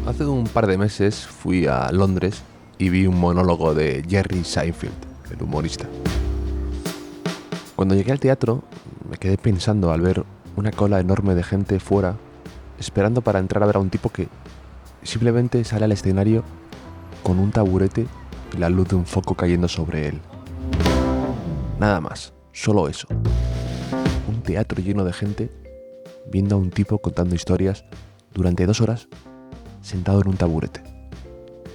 Hace un par de meses fui a Londres y vi un monólogo de Jerry Seinfeld, el humorista. Cuando llegué al teatro me quedé pensando al ver una cola enorme de gente fuera, esperando para entrar a ver a un tipo que simplemente sale al escenario con un taburete y la luz de un foco cayendo sobre él. Nada más, solo eso. Un teatro lleno de gente viendo a un tipo contando historias durante 2 horas sentado en un taburete.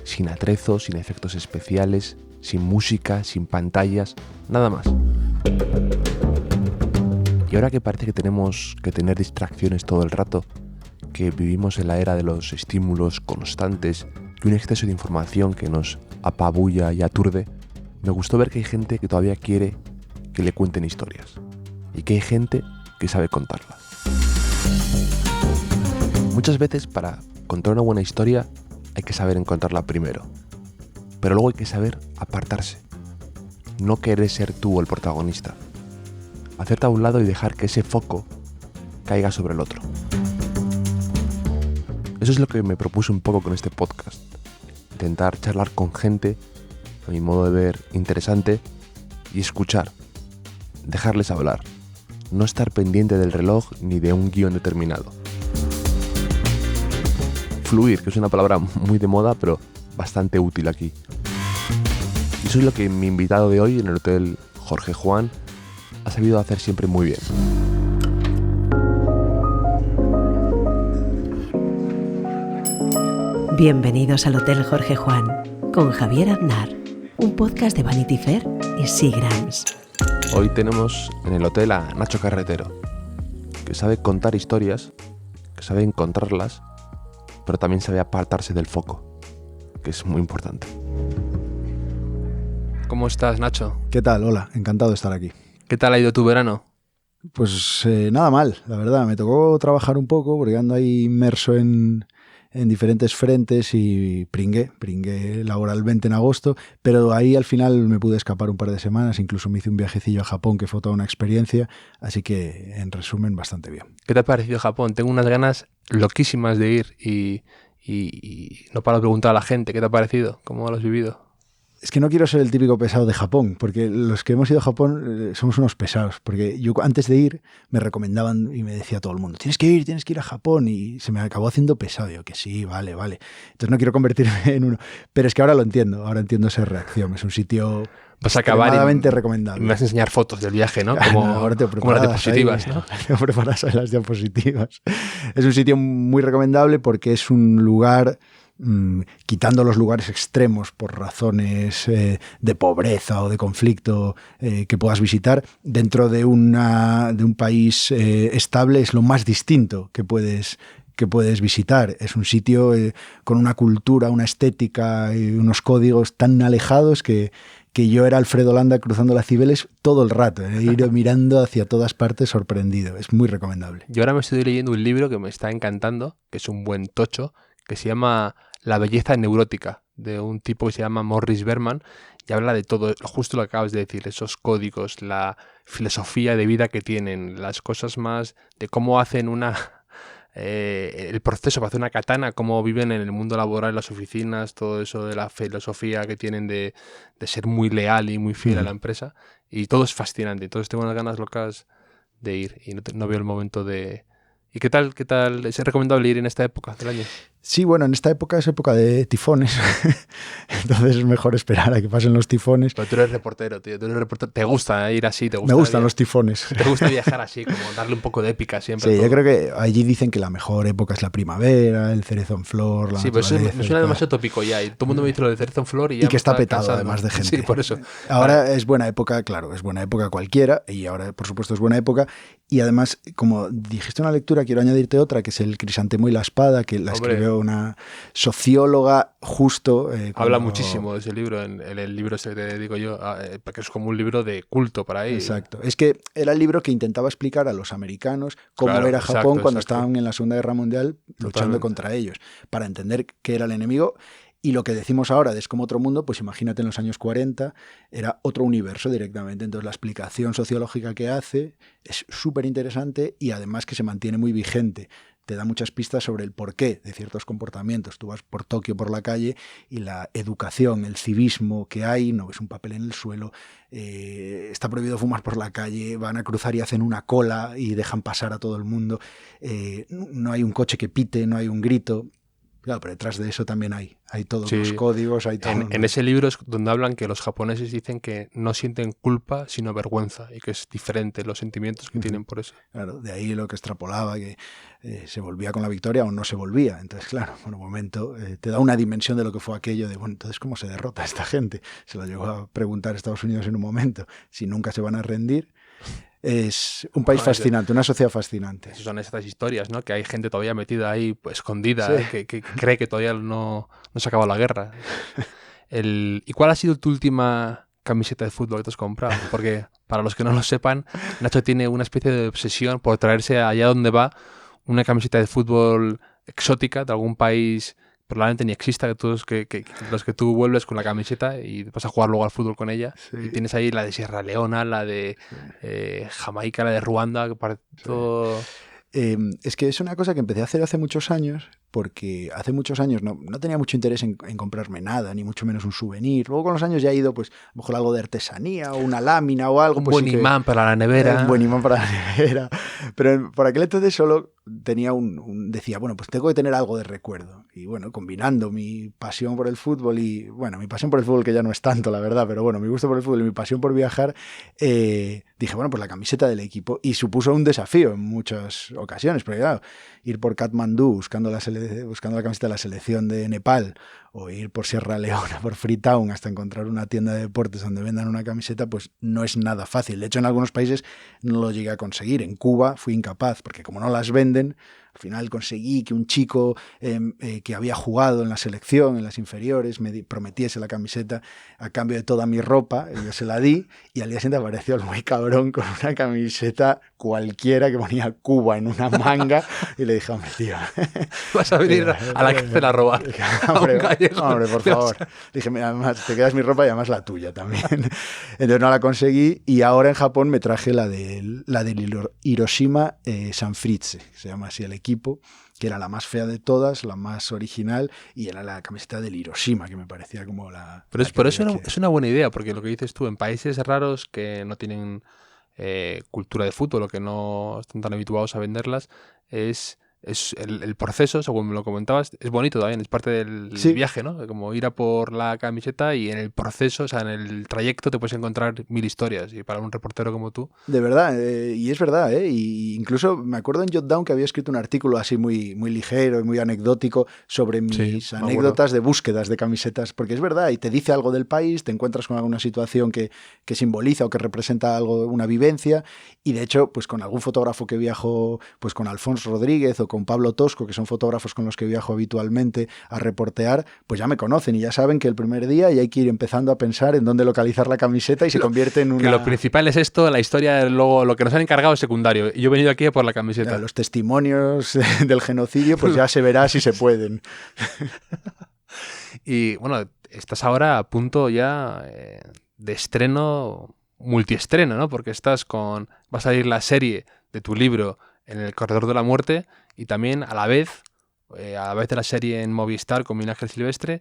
Sin atrezos, sin efectos especiales, sin música, sin pantallas, nada más. Y ahora que parece que tenemos que tener distracciones todo el rato, que vivimos en la era de los estímulos constantes y un exceso de información que nos apabulla y aturde, me gustó ver que hay gente que todavía quiere que le cuenten historias y que hay gente que sabe contarlas. Muchas veces para contar una buena historia hay que saber encontrarla primero, pero luego hay que saber apartarse, no querer ser tú el protagonista, hacerte a un lado y dejar que ese foco caiga sobre el otro. Eso es lo que me propuse un poco con este podcast, intentar charlar con gente, a mi modo de ver, interesante, y escuchar, dejarles hablar, no estar pendiente del reloj ni de un guión determinado. Fluir, que es una palabra muy de moda, pero bastante útil aquí. Y eso es lo que mi invitado de hoy en el Hotel Jorge Juan ha sabido hacer siempre muy bien. Bienvenidos al Hotel Jorge Juan con Javier Aznar, un podcast de Vanity Fair y Seagrams. Hoy tenemos en el hotel a Nacho Carretero, que sabe contar historias, que sabe encontrarlas, pero también sabe apartarse del foco, que es muy importante. ¿Cómo estás, Nacho? ¿Qué tal? Hola, encantado de estar aquí. ¿Qué tal ha ido tu verano? Pues nada mal, la verdad. Me tocó trabajar un poco porque ando ahí inmerso en diferentes frentes y pringué laboralmente en agosto, pero ahí al final me pude escapar un par de semanas, incluso me hice un viajecillo a Japón que fue toda una experiencia, así que en resumen bastante bien. ¿Qué te ha parecido Japón? Tengo unas ganas loquísimas de ir y no paro de preguntar a la gente qué te ha parecido, cómo lo has vivido. Es que no quiero ser el típico pesado de Japón, porque los que hemos ido a Japón somos unos pesados, porque yo antes de ir me recomendaban y me decía todo el mundo, tienes que ir a Japón, y se me acabó haciendo pesado. Yo que sí, vale. Entonces no quiero convertirme en uno, pero es que ahora lo entiendo, ahora entiendo esa reacción. Es un sitio vas a acabar extremadamente recomendable. Me vas a enseñar fotos del viaje, ¿no? Como las diapositivas, ahí, ¿no? Te preparas ahí las diapositivas. Es un sitio muy recomendable porque es un lugar... quitando los lugares extremos por razones de pobreza o de conflicto que puedas visitar, dentro de un país estable es lo más distinto que puedes visitar. Es un sitio con una cultura, una estética y unos códigos tan alejados que yo era Alfredo Landa cruzando las Cibeles todo el rato, ir mirando hacia todas partes sorprendido. Es muy recomendable. Yo ahora me estoy leyendo un libro que me está encantando, que es un buen tocho, que se llama La belleza neurótica, de un tipo que se llama Morris Berman, y habla de todo, justo lo que acabas de decir, esos códigos, la filosofía de vida que tienen, las cosas más de cómo hacen el proceso para hacer una katana, cómo viven en el mundo laboral, en las oficinas, todo eso de la filosofía que tienen de ser muy leal y muy fiel a la empresa, y todo es fascinante. Entonces tengo unas ganas locas de ir y no veo el momento de... ¿Y qué tal? ¿Es recomendable ir en esta época del año? Sí, bueno, en esta época es época de tifones, entonces es mejor esperar a que pasen los tifones. Pero tú eres reportero, tío, ¿te gusta ir así? Me gustan los tifones. ¿Te gusta viajar así, como darle un poco de épica siempre? Sí, yo creo que allí dicen que la mejor época es la primavera, el cerezo en flor, la naturaleza. Sí, pues me suena demasiado tópico ya, y todo el mundo me dice lo del cerezo en flor y ya que está petado cansando. Además de gente. Sí, por eso. Ahora es buena época, claro, es buena época cualquiera, y ahora por supuesto es buena época, y además, como dijiste una lectura, quiero añadirte otra, que es El crisantemo y la espada, que la escribió una socióloga justo... Habla muchísimo de ese libro, en el libro ese que te digo yo, porque es como un libro de culto para ahí. Exacto. Es que era el libro que intentaba explicar a los americanos cómo era Japón cuando estaban en la Segunda Guerra Mundial luchando contra ellos, para entender qué era el enemigo. Y lo que decimos ahora de Es como otro mundo, pues imagínate en los años 40, era otro universo directamente. Entonces la explicación sociológica que hace es súper interesante y además que se mantiene muy vigente. te da muchas pistas sobre el porqué de ciertos comportamientos. Tú vas por Tokio por la calle y la educación, el civismo que hay, no ves un papel en el suelo, está prohibido fumar por la calle, van a cruzar y hacen una cola y dejan pasar a todo el mundo, no hay un coche que pite, no hay un grito. Claro, pero detrás de eso también hay todos los códigos, hay todo. En ese libro es donde hablan que los japoneses dicen que no sienten culpa, sino vergüenza, y que es diferente los sentimientos que tienen por eso. Claro, de ahí lo que extrapolaba, que se volvía con la victoria o no se volvía. Entonces, claro, por un momento te da una dimensión de lo que fue aquello de, bueno, entonces, ¿cómo se derrota a esta gente? Se lo llegó a preguntar Estados Unidos en un momento, si nunca se van a rendir. Es un país fascinante, una sociedad fascinante. Son estas historias, ¿no? Que hay gente todavía metida ahí, pues, escondida, que cree que todavía no se ha acabado la guerra. ¿Y cuál ha sido tu última camiseta de fútbol que te has comprado? Porque, para los que no lo sepan, Nacho tiene una especie de obsesión por traerse allá donde va una camiseta de fútbol exótica de algún país. Probablemente ni exista, que los que tú vuelves con la camiseta y vas a jugar luego al fútbol con ella. Sí. Y tienes ahí la de Sierra Leona, la de Jamaica, la de Ruanda, que parece todo... Es que es una cosa que empecé a hacer hace muchos años, porque hace muchos años no tenía mucho interés en comprarme nada, ni mucho menos un souvenir. Luego con los años ya he ido, pues, a lo mejor algo de artesanía o una lámina o algo. Un pues, buen imán para la nevera. Un buen imán para la nevera. Pero por aquel entonces solo tenía decía, bueno, pues tengo que tener algo de recuerdo. Y bueno, combinando mi pasión por el fútbol y, bueno, mi pasión por el fútbol, que ya no es tanto, la verdad, pero bueno, mi gusto por el fútbol y mi pasión por viajar, dije, bueno, pues la camiseta del equipo. Y supuso un desafío en muchas ocasiones, porque claro, ir por Katmandú buscando la camiseta de la selección de Nepal, o ir por Sierra Leona, por Freetown, hasta encontrar una tienda de deportes donde vendan una camiseta, pues no es nada fácil. De hecho, en algunos países no lo llegué a conseguir. En Cuba fui incapaz, porque como no las venden, al final conseguí que un chico que había jugado en la selección, en las inferiores, me prometiese la camiseta a cambio de toda mi ropa. Yo se la di y al día siguiente apareció el muy cabrón con una camiseta cualquiera que ponía Cuba en una manga y le dije, hombre, tío, vas a venir a la cárcel a robar. Hombre, por favor. Dije, mira, además te quedas mi ropa y además la tuya también. Entonces no la conseguí y ahora en Japón me traje la del Hiroshima Sanfrecce, que se llama así el equipo, que era la más fea de todas, la más original, y era la camiseta del Hiroshima, que me parecía como la... Pero por eso es una buena idea, porque lo que dices tú, en países raros que no tienen cultura de fútbol o que no están tan habituados a venderlas, es el proceso, según me lo comentabas, es bonito también, es parte del viaje, ¿no? Como ir a por la camiseta y en el proceso, o sea, en el trayecto te puedes encontrar 1000 historias, y para un reportero como tú... De verdad, y es verdad, y incluso me acuerdo en Jotdown que había escrito un artículo así muy, muy ligero y muy anecdótico sobre mis anécdotas de búsquedas de camisetas, porque es verdad, y te dice algo del país, te encuentras con alguna situación que simboliza o que representa algo, una vivencia, y de hecho, pues con algún fotógrafo que viajo, pues con Alfonso Rodríguez o con Pablo Tosco, que son fotógrafos con los que viajo habitualmente a reportear, pues ya me conocen y ya saben que el primer día ya hay que ir empezando a pensar en dónde localizar la camiseta y se convierte en una... Que lo principal es esto, la historia, luego lo que nos han encargado es secundario. Y yo he venido aquí a por la camiseta. Ya, los testimonios del genocidio, pues ya se verá si se pueden. Y bueno, estás ahora a punto ya de estreno, multiestreno, ¿no? Porque va a salir la serie de tu libro en el Corredor de la Muerte y también a la vez de la serie en Movistar con Miguel Ángel Silvestre,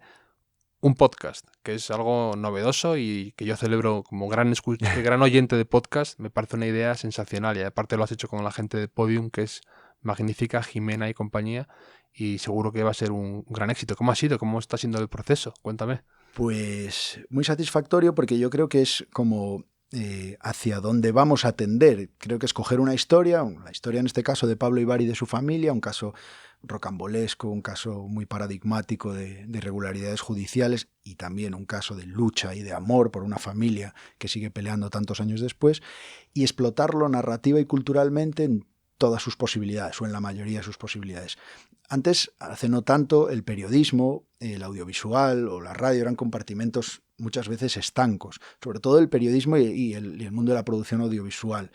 un podcast, que es algo novedoso y que yo celebro como gran oyente de podcast. Me parece una idea sensacional y aparte lo has hecho con la gente de Podium, que es magnífica, Jimena y compañía, y seguro que va a ser un gran éxito. ¿Cómo ha sido? ¿Cómo está siendo el proceso? Cuéntame. Pues muy satisfactorio, porque yo creo que es como... hacia dónde vamos a tender. Creo que escoger una historia, la historia en este caso de Pablo Ibar y de su familia, un caso rocambolesco, un caso muy paradigmático de irregularidades judiciales y también un caso de lucha y de amor por una familia que sigue peleando tantos años después, y explotarlo narrativa y culturalmente en todas sus posibilidades o en la mayoría de sus posibilidades. Antes, hace no tanto, el periodismo, el audiovisual o la radio eran compartimentos muchas veces estancos, sobre todo el periodismo y el mundo de la producción audiovisual.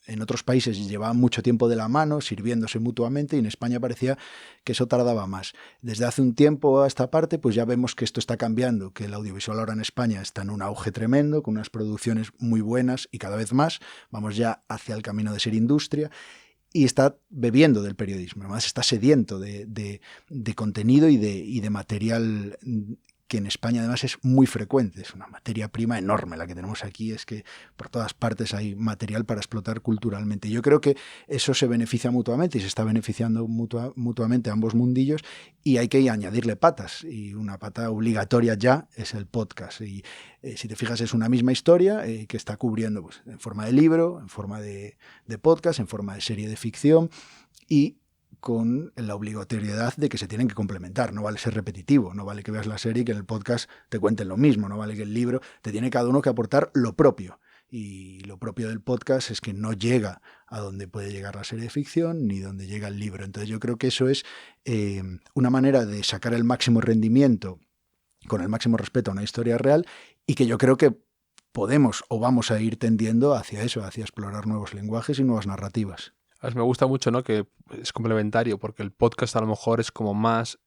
En otros países llevaban mucho tiempo de la mano, sirviéndose mutuamente, y en España parecía que eso tardaba más. Desde hace un tiempo a esta parte, pues ya vemos que esto está cambiando, que el audiovisual ahora en España está en un auge tremendo, con unas producciones muy buenas y cada vez más. Vamos ya hacia el camino de ser industria. y está bebiendo del periodismo. Además está sediento de contenido y de material que en España además es muy frecuente. Es una materia prima enorme la que tenemos aquí. Es que por todas partes hay material para explotar culturalmente. Yo creo que eso se beneficia mutuamente y se está beneficiando mutuamente a ambos mundillos, y hay que añadirle patas. Y una pata obligatoria ya es el podcast. Y si te fijas, es una misma historia que está cubriendo pues, en forma de libro, en forma de podcast, en forma de serie de ficción, y con la obligatoriedad de que se tienen que complementar. No vale ser repetitivo, no vale que veas la serie y que en el podcast te cuenten lo mismo, no vale que el libro, te tiene cada uno que aportar lo propio. Y lo propio del podcast es que no llega a donde puede llegar la serie de ficción ni donde llega el libro. Entonces yo creo que eso es una manera de sacar el máximo rendimiento con el máximo respeto a una historia real, y que yo creo que podemos o vamos a ir tendiendo hacia eso, hacia explorar nuevos lenguajes y nuevas narrativas. Me gusta mucho, ¿no? Que es complementario, porque el podcast a lo mejor es como más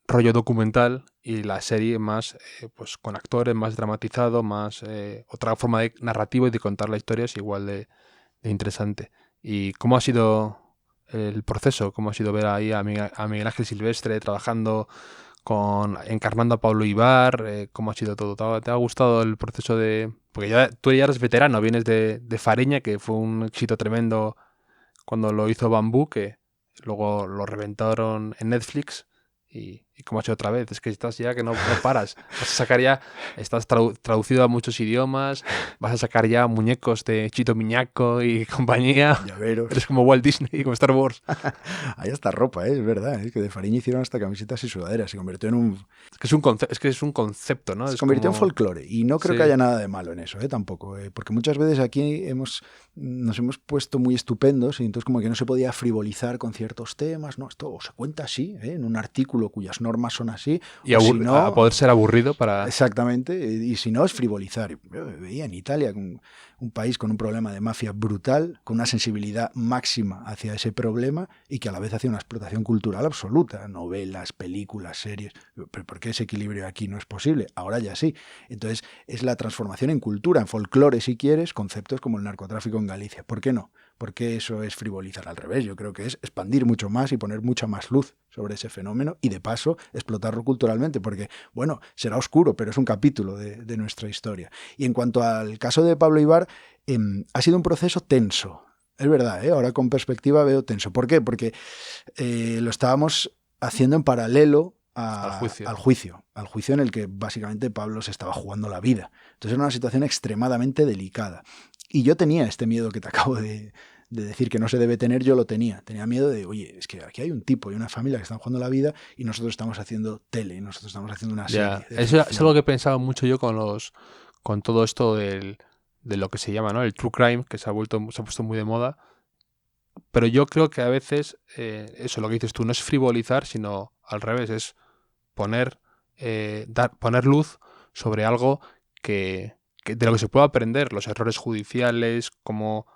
rollo documental, y la serie más pues con actores, más dramatizado, más otra forma de narrativo y de contar la historia es igual de interesante. ¿Y cómo ha sido el proceso? ¿Cómo ha sido ver ahí a Miguel Ángel Silvestre trabajando encarnando a Pablo Ibar? ¿Cómo ha sido todo? ¿Te ha gustado el proceso de...? Porque tú ya eres veterano, vienes de Fariña, que fue un éxito tremendo cuando lo hizo Bambú, que luego lo reventaron en Netflix, y cómo ha sido otra vez. Es que estás ya que no paras. Vas a sacar ya, estás traducido a muchos idiomas, vas a sacar ya muñecos de Chito Miñaco y compañía. Llaveros. Eres como Walt Disney, como Star Wars. Hay hasta ropa, es verdad. Es que de Fariña hicieron hasta camisetas y sudaderas. Se convirtió en un... Es que es un concepto, ¿no? Se convirtió en folclore. Y no creo Sí. que haya nada de malo en eso, tampoco. Porque muchas veces aquí nos hemos puesto muy estupendos, y entonces como que no se podía frivolizar con ciertos temas. No, esto se cuenta así, en un artículo cuyas normas son así. Y o si no, a poder ser aburrido para... Exactamente. Y si no, es frivolizar. Yo veía en Italia un país con un problema de mafia brutal, con una sensibilidad máxima hacia ese problema, y que a la vez hacía una explotación cultural absoluta. Novelas, películas, series. ¿Pero por qué ese equilibrio aquí no es posible? Ahora ya sí. Entonces es la transformación en cultura, en folclore, si quieres, conceptos como el narcotráfico en Galicia. ¿Por qué no? Porque eso es frivolizar. Al revés, yo creo que es expandir mucho más y poner mucha más luz sobre ese fenómeno, y de paso explotarlo culturalmente, porque, bueno, será oscuro, pero es un capítulo de nuestra historia. Y en cuanto al caso de Pablo Ibar, ha sido un proceso tenso. Es verdad, ahora con perspectiva veo tenso. ¿Por qué? Porque lo estábamos haciendo en paralelo al juicio en el que básicamente Pablo se estaba jugando la vida. Entonces era una situación extremadamente delicada. Y yo tenía este miedo que te acabo de decir que no se debe tener. Yo lo tenía. Tenía miedo de, oye, es que aquí hay un tipo y una familia que están jugando la vida, y nosotros estamos haciendo tele, y nosotros estamos haciendo una serie. Eso es algo que he pensado mucho yo con todo esto de lo que se llama, ¿no? El true crime, que se ha puesto muy de moda. Pero yo creo que a veces, eso, lo que dices tú, no es frivolizar, sino al revés, es poner luz sobre algo de lo que se puede aprender, los errores judiciales, cómo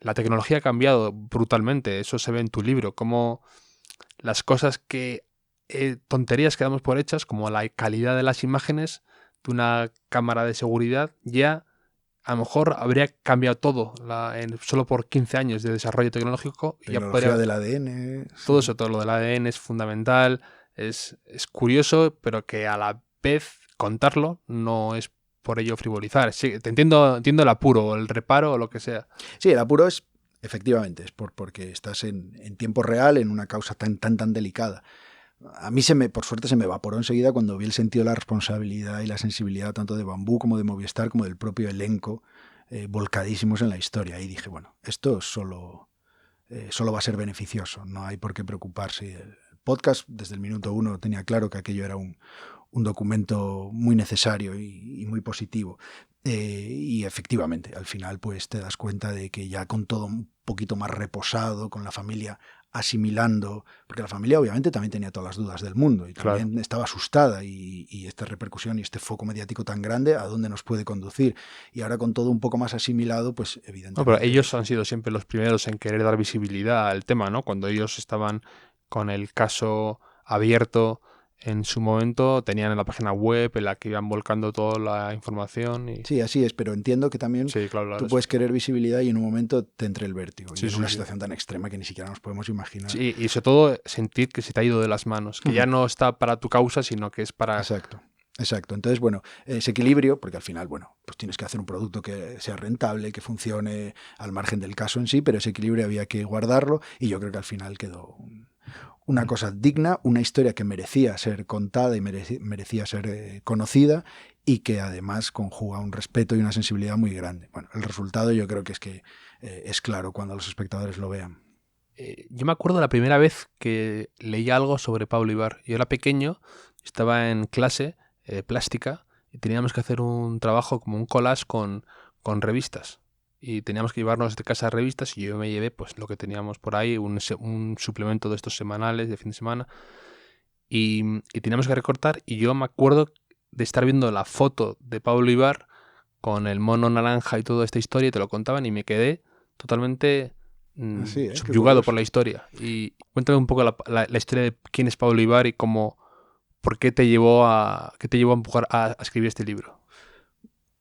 la tecnología ha cambiado brutalmente. Eso se ve en tu libro, cómo las cosas tonterías que damos por hechas, como la calidad de las imágenes de una cámara de seguridad, ya a lo mejor habría cambiado todo solo por 15 años de desarrollo tecnológico. Tecnología del ADN. Todo eso, todo lo del ADN es fundamental, es curioso, pero que a la vez contarlo no es por ello frivolizar. Sí, te entiendo el apuro, el reparo o lo que sea. Sí, el apuro es, efectivamente, es porque estás en tiempo real en una causa tan delicada. A mí por suerte se me evaporó enseguida cuando vi el sentido de la responsabilidad y la sensibilidad tanto de Bambú como de Movistar como del propio elenco, volcadísimos en la historia. Y dije, bueno, esto solo va a ser beneficioso, no hay por qué preocuparse. El podcast, desde el minuto 1, tenía claro que aquello era un documento muy necesario y muy positivo. Y efectivamente, al final pues te das cuenta de que ya con todo un poquito más reposado, con la familia asimilando, porque la familia obviamente también tenía todas las dudas del mundo y también estaba asustada, y esta repercusión y este foco mediático tan grande, ¿a dónde nos puede conducir? Y ahora con todo un poco más asimilado, pues evidentemente... No, pero ellos han sido siempre los primeros en querer dar visibilidad al tema, ¿no? Cuando ellos estaban con el caso abierto, en su momento tenían en la página web en la que iban volcando toda la información. Y... Sí, así es, pero entiendo que también Sí, claro, tú puedes querer visibilidad y en un momento te entre el vértigo. Sí, y es sí, una sí. situación tan extrema que ni siquiera nos podemos imaginar. Sí, y sobre todo sentir que se te ha ido de las manos, que ya no está para tu causa, sino que es para... Exacto. Exacto. Entonces, bueno, ese equilibrio, porque al final, bueno, pues tienes que hacer un producto que sea rentable, que funcione al margen del caso en sí, pero ese equilibrio había que guardarlo y yo creo que al final quedó una cosa digna, una historia que merecía ser contada y merecía ser conocida y que además conjuga un respeto y una sensibilidad muy grande. Bueno, el resultado yo creo que es claro cuando los espectadores lo vean. Yo me acuerdo la primera vez que leí algo sobre Pablo Ibar. Yo era pequeño, estaba en clase plástica y teníamos que hacer un trabajo como un collage con revistas. Y teníamos que llevarnos de casa revistas y yo me llevé pues lo que teníamos por ahí, un suplemento de estos semanales de fin de semana. Y teníamos que recortar y yo me acuerdo de estar viendo la foto de Pablo Ibar con el mono naranja y toda esta historia y te lo contaban y me quedé totalmente Sí, subyugado por la historia. Y cuéntame un poco la historia de quién es Pablo Ibar y por qué te llevó a empujar a escribir este libro.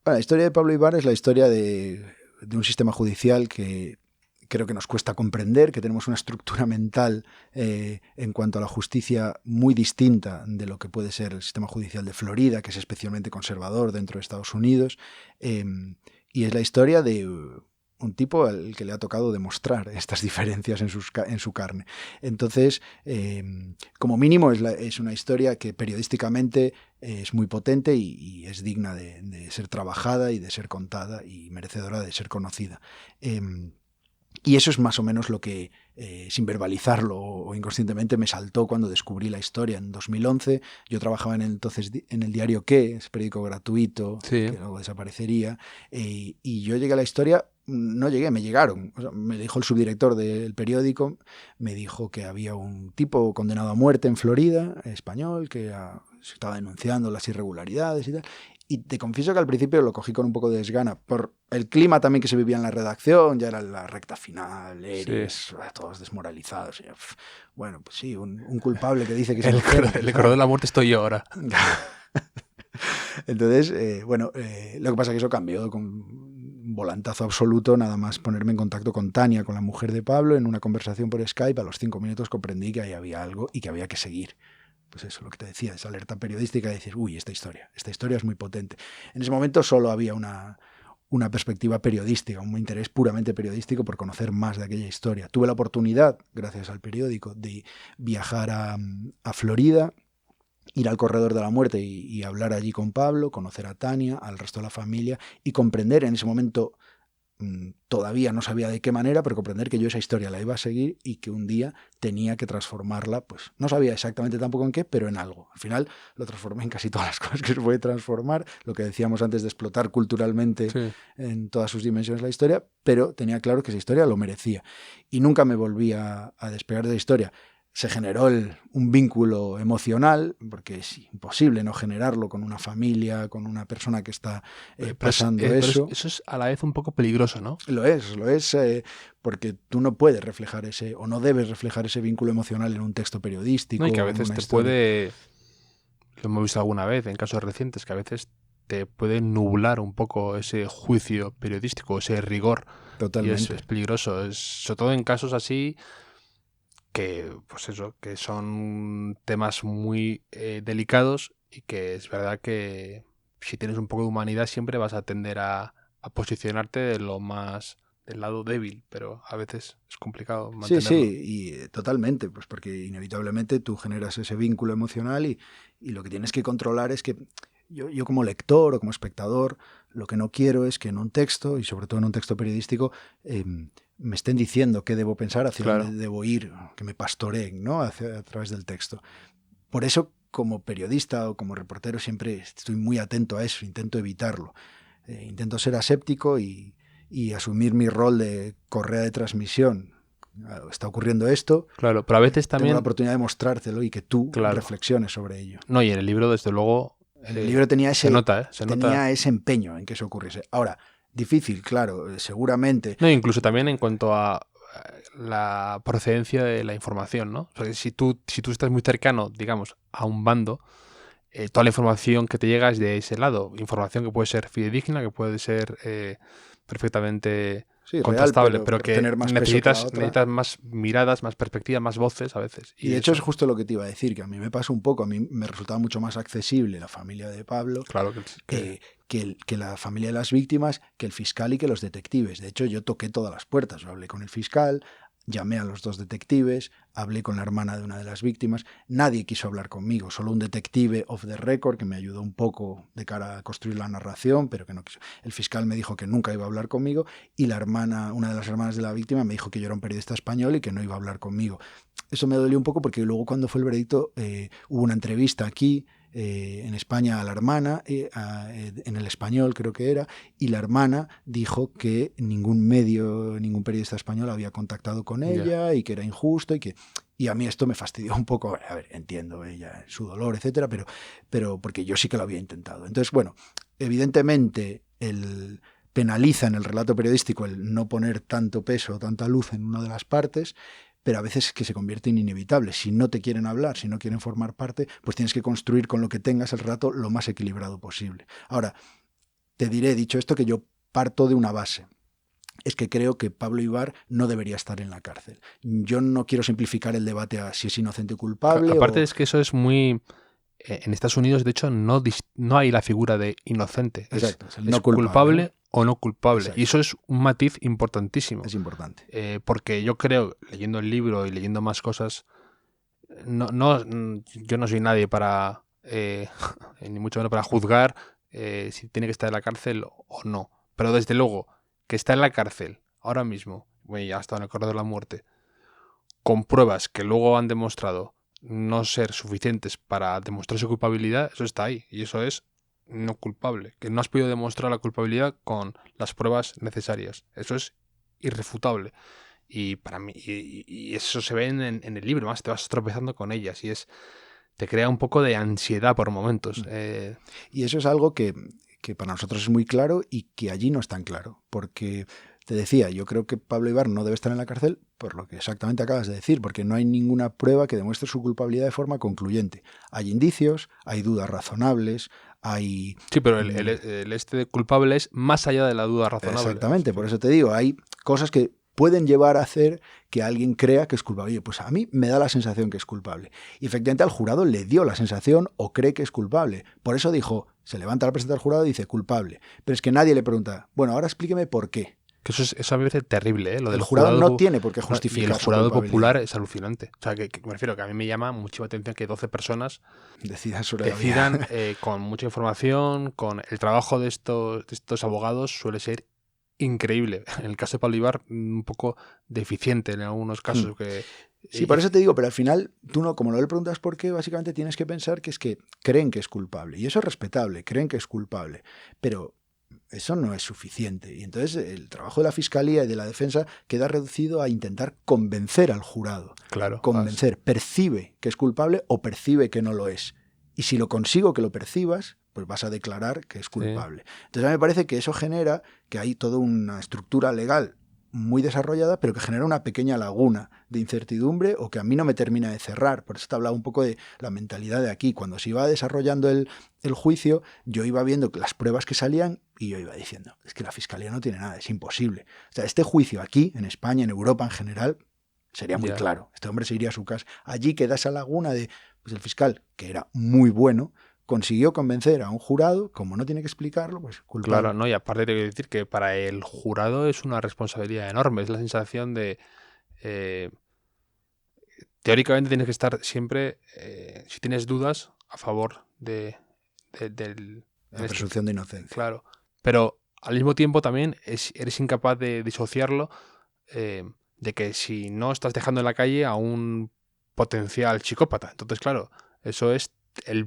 Bueno, la historia de Pablo Ibar es la historia de un sistema judicial que creo que nos cuesta comprender, que tenemos una estructura mental en cuanto a la justicia muy distinta de lo que puede ser el sistema judicial de Florida, que es especialmente conservador dentro de Estados Unidos. Y es la historia de un tipo al que le ha tocado demostrar estas diferencias en su carne. Entonces, como mínimo, es una historia que periodísticamente es muy potente y es digna de ser trabajada y de ser contada y merecedora de ser conocida. Y eso es más o menos lo que, sin verbalizarlo o inconscientemente, me saltó cuando descubrí la historia en 2011. Yo trabajaba entonces en el diario ¿Qué?, es periódico gratuito, sí, que luego desaparecería, y yo llegué a la historia, no llegué, me llegaron. O sea, me dijo el subdirector del periódico, me dijo que había un tipo condenado a muerte en Florida, español, que se estaba denunciando las irregularidades y tal. Y te confieso que al principio lo cogí con un poco de desgana, por el clima también que se vivía en la redacción, ya era la recta final, Eres, todos desmoralizados. Y, bueno, pues sí, un culpable que dice que es el corredor de la muerte estoy yo ahora. Entonces, bueno, lo que pasa es que eso cambió con un volantazo absoluto, nada más ponerme en contacto con Tania, con la mujer de Pablo, en una conversación por Skype. A los 5 minutos comprendí que ahí había algo y que había que seguir. Pues eso, lo que te decía, esa alerta periodística de decir, uy, esta historia es muy potente. En ese momento solo había una perspectiva periodística, un interés puramente periodístico por conocer más de aquella historia. Tuve la oportunidad, gracias al periódico, de viajar a Florida, ir al Corredor de la Muerte y hablar allí con Pablo, conocer a Tania, al resto de la familia y comprender en ese momento, todavía no sabía de qué manera, pero comprender que yo esa historia la iba a seguir y que un día tenía que transformarla, pues no sabía exactamente tampoco en qué, pero en algo. Al final lo transformé en casi todas las cosas que se puede transformar, lo que decíamos antes de explotar culturalmente en todas sus dimensiones la historia, pero tenía claro que esa historia lo merecía. Y nunca me volví a despegar de la historia. Se generó un vínculo emocional, porque es imposible no generarlo con una familia, con una persona que está pasando eso. Eso es a la vez un poco peligroso, ¿no? Lo es, porque tú no puedes reflejar o no debes reflejar ese vínculo emocional en un texto periodístico. No, y que a veces te puede, lo hemos visto alguna vez en casos recientes, que a veces te puede nublar un poco ese juicio periodístico, ese rigor. Totalmente. Y es peligroso, sobre todo en casos así que, pues eso, que son temas muy delicados y que es verdad que si tienes un poco de humanidad siempre vas a tender a posicionarte de lo más del lado débil, pero a veces es complicado mantenerlo. Sí, y totalmente, pues porque inevitablemente tú generas ese vínculo emocional y lo que tienes que controlar es que yo como lector o como espectador, lo que no quiero es que en un texto, y sobre todo en un texto periodístico, me estén diciendo qué debo pensar, hacia dónde debo ir, que me pastoreen, ¿no?, a través del texto. Por eso, como periodista o como reportero, siempre estoy muy atento a eso, intento evitarlo. Intento ser aséptico y asumir mi rol de correa de transmisión. Está ocurriendo esto. Claro, pero a veces también tengo la oportunidad de mostrártelo y que tú reflexiones sobre ello. No, y en el libro, desde luego, el libro tenía se nota. ese empeño en que eso ocurriese. Ahora, difícil, claro, seguramente. No, incluso también en cuanto a la procedencia de la información, ¿no? Porque si tú estás muy cercano, digamos, a un bando, toda la información que te llega es de ese lado. Información que puede ser fidedigna, que puede ser perfectamente contrastable, real, pero que tener más peso que la otra. necesitas más miradas, más perspectivas, más voces a veces. Y de hecho es justo lo que te iba a decir, que a mí me pasa un poco, a mí me resultaba mucho más accesible la familia de Pablo claro que la familia de las víctimas, que el fiscal y que los detectives. De hecho, yo toqué todas las puertas, yo hablé con el fiscal, llamé a los 2 detectives, hablé con la hermana de una de las víctimas, nadie quiso hablar conmigo, solo un detective off the record que me ayudó un poco de cara a construir la narración, pero que no quiso. El fiscal me dijo que nunca iba a hablar conmigo y la hermana, una de las hermanas de la víctima, me dijo que yo era un periodista español y que no iba a hablar conmigo. Eso me dolió un poco porque luego cuando fue el veredicto hubo una entrevista aquí en España a la hermana, en El Español creo que era, y la hermana dijo que ningún medio, ningún periodista español había contactado con ella y que era injusto y a mí esto me fastidió un poco. A ver, entiendo ella, su dolor, etcétera, pero porque yo sí que lo había intentado. Entonces, bueno, evidentemente penaliza en el relato periodístico el no poner tanto peso, tanta luz en una de las partes, pero a veces es que se convierte en inevitable. Si no te quieren hablar, si no quieren formar parte, pues tienes que construir con lo que tengas el relato lo más equilibrado posible. Ahora, te diré, dicho esto, que yo parto de una base. Es que creo que Pablo Ibar no debería estar en la cárcel. Yo no quiero simplificar el debate a si es inocente o culpable. Aparte es que eso es muy... En Estados Unidos, de hecho, no hay la figura de inocente. Exacto, es no culpable, ¿no? O no culpable. Exacto. Y eso es un matiz importantísimo. Es importante. Porque yo creo, leyendo el libro y leyendo más cosas, yo no soy nadie para, ni mucho menos para juzgar si tiene que estar en la cárcel o no. Pero desde luego, que está en la cárcel ahora mismo, bueno, ya ha estado en el corredor de la muerte, con pruebas que luego han demostrado no ser suficientes para demostrar su culpabilidad, eso está ahí. Y eso es no culpable. Que no has podido demostrar la culpabilidad con las pruebas necesarias. Eso es irrefutable. Y para mí, y eso se ve en el libro, más te vas tropezando con ellas. Te crea un poco de ansiedad por momentos. Y eso es algo que para nosotros es muy claro y que allí no es tan claro. Porque te decía, yo creo que Pablo Ibar no debe estar en la cárcel por lo que exactamente acabas de decir, porque no hay ninguna prueba que demuestre su culpabilidad de forma concluyente. Hay indicios, hay dudas razonables, hay... Sí, pero el de culpable es más allá de la duda razonable. Exactamente, por eso te digo, hay cosas que pueden llevar a hacer que alguien crea que es culpable. Oye, pues a mí me da la sensación que es culpable. Y efectivamente al jurado le dio la sensación o cree que es culpable. Por eso dijo, se levanta la presidenta del jurado y dice culpable. Pero es que nadie le pregunta, bueno, ahora explíqueme por qué. Que eso a mí me parece terrible, ¿eh? Lo del el jurado no tiene por qué justificar. Y el jurado popular es alucinante. O sea, que me refiero que a mí me llama muchísima atención que 12 personas decidan con mucha información, con el trabajo de estos abogados suele ser increíble. En el caso de Pablo Ibar, un poco deficiente en algunos casos. Sí, por eso te digo, pero al final, tú no, como no le preguntas por qué, básicamente tienes que pensar que es que creen que es culpable. Y eso es respetable, creen que es culpable. Pero eso no es suficiente. Y entonces el trabajo de la Fiscalía y de la Defensa queda reducido a intentar convencer al jurado. Claro. Convencer. Percibe que es culpable o percibe que no lo es. Y si lo consigo que lo percibas, pues vas a declarar que es culpable. Sí. Entonces a mí me parece que eso genera que hay toda una estructura legal muy desarrollada, pero que genera una pequeña laguna de incertidumbre o que a mí no me termina de cerrar. Por eso te hablaba un poco de la mentalidad de aquí. Cuando se iba desarrollando el juicio, yo iba viendo las pruebas que salían y yo iba diciendo, es que la Fiscalía no tiene nada, es imposible. O sea, este juicio aquí, en España, en Europa en general, sería muy claro. Este hombre se iría a su casa. Allí queda esa laguna de, pues el fiscal, que era muy bueno, consiguió convencer a un jurado, como no tiene que explicarlo, pues culpable. Claro, no, y aparte te quiero decir que para el jurado es una responsabilidad enorme, es la sensación de... teóricamente tienes que estar siempre, si tienes dudas, a favor de la presunción de inocencia. Claro, pero al mismo tiempo también eres incapaz de disociarlo de que si no estás dejando en la calle a un potencial psicópata. Entonces, claro, eso es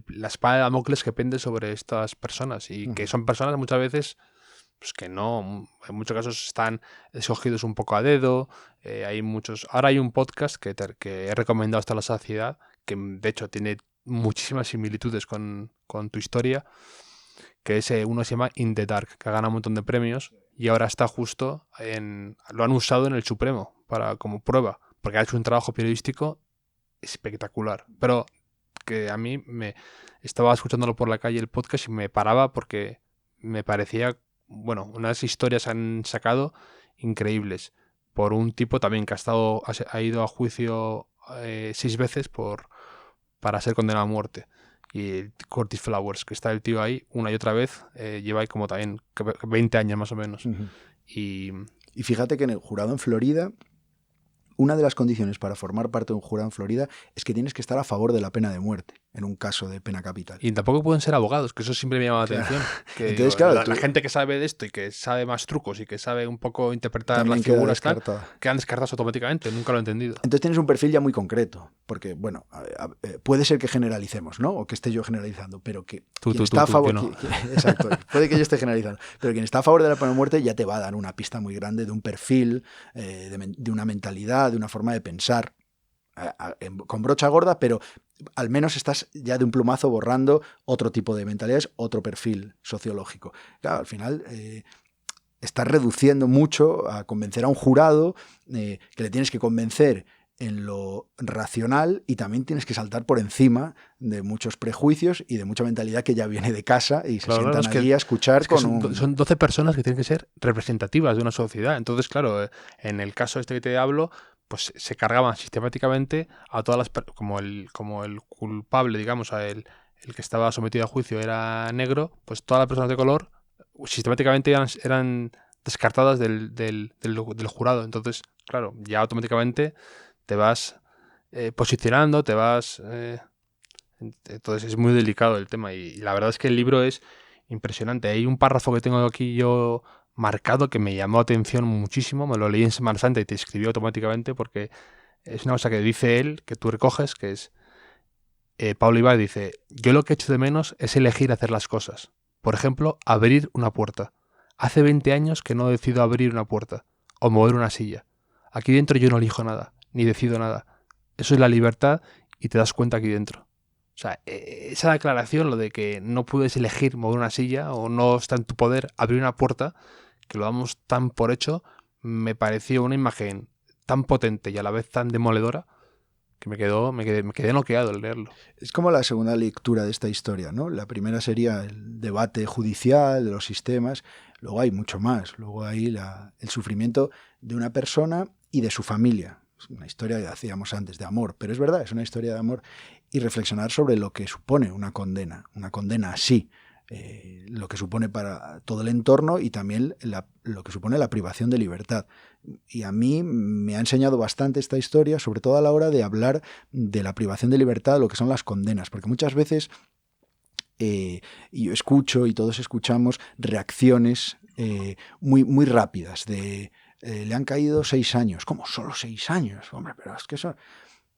la espada de Damocles que pende sobre estas personas y que son personas muchas veces pues que no, en muchos casos están escogidos un poco a dedo. Ahora hay un podcast que he recomendado hasta la saciedad, que de hecho tiene muchísimas similitudes con tu historia, que uno se llama In the Dark, que ha ganado un montón de premios y ahora está justo lo han usado en el Supremo como prueba, porque ha hecho un trabajo periodístico espectacular. Pero que a mí estaba escuchándolo por la calle el podcast y me paraba porque me parecía, bueno, unas historias han sacado increíbles por un tipo también que ha ido a juicio 6 veces para ser condenado a muerte. Y Curtis Flowers, que está el tío ahí una y otra vez, lleva ahí como también 20 años más o menos. Uh-huh. Y fíjate que en el jurado en Florida, una de las condiciones para formar parte de un jurado en Florida es que tienes que estar a favor de la pena de muerte en un caso de pena capital. Y tampoco pueden ser abogados, que eso siempre me llama la atención. Que entonces, claro, la gente que sabe de esto y que sabe más trucos y que sabe un poco interpretar también las figuras quedan descartados automáticamente. Nunca lo he entendido. Entonces tienes un perfil ya muy concreto, porque, bueno, puede ser que generalicemos, ¿no? O que esté yo generalizando, pero que quien está a favor... no. Exacto, puede que yo esté generalizando, pero quien está a favor de la pena de muerte ya te va a dar una pista muy grande de un perfil, de una mentalidad, de una forma de pensar, con brocha gorda, pero al menos estás ya de un plumazo borrando otro tipo de mentalidades, otro perfil sociológico. Claro, al final estás reduciendo mucho a convencer a un jurado, que le tienes que convencer en lo racional y también tienes que saltar por encima de muchos prejuicios y de mucha mentalidad que ya viene de casa y se sientan allí a escuchar son 12 personas que tienen que ser representativas de una sociedad. Entonces, claro, en el caso este que te hablo, pues se cargaban sistemáticamente a todas las como el culpable, digamos, el que estaba sometido a juicio era negro, pues todas las personas de color sistemáticamente eran descartadas del jurado. Entonces, claro, ya automáticamente te vas posicionando, te vas... entonces es muy delicado el tema y la verdad es que el libro es impresionante. Hay un párrafo que tengo aquí yo marcado que me llamó la atención muchísimo, me lo leí en Semana Santa y te escribió automáticamente porque es una cosa que dice él, que tú recoges, que es Pablo Ibar dice: yo lo que echo de menos es elegir hacer las cosas. Por ejemplo, abrir una puerta. Hace 20 años que no decido abrir una puerta o mover una silla. Aquí dentro yo no elijo nada, ni decido nada. Eso es la libertad y te das cuenta aquí dentro. O sea, esa declaración, lo de que no puedes elegir mover una silla o no está en tu poder abrir una puerta, que lo damos tan por hecho, me pareció una imagen tan potente y a la vez tan demoledora que me quedé noqueado al leerlo. Es como la segunda lectura de esta historia, ¿no? La primera sería el debate judicial de los sistemas, luego hay mucho más, luego hay el sufrimiento de una persona y de su familia. Es una historia que hacíamos antes de amor, pero es verdad, es una historia de amor, y reflexionar sobre lo que supone una condena así, lo que supone para todo el entorno y también lo que supone la privación de libertad. Y a mí me ha enseñado bastante esta historia, sobre todo a la hora de hablar de la privación de libertad, lo que son las condenas, porque muchas veces y yo escucho y todos escuchamos reacciones muy, muy rápidas de le han caído 6 años. ¿Cómo? ¿Solo 6 años? Hombre, pero es que eso...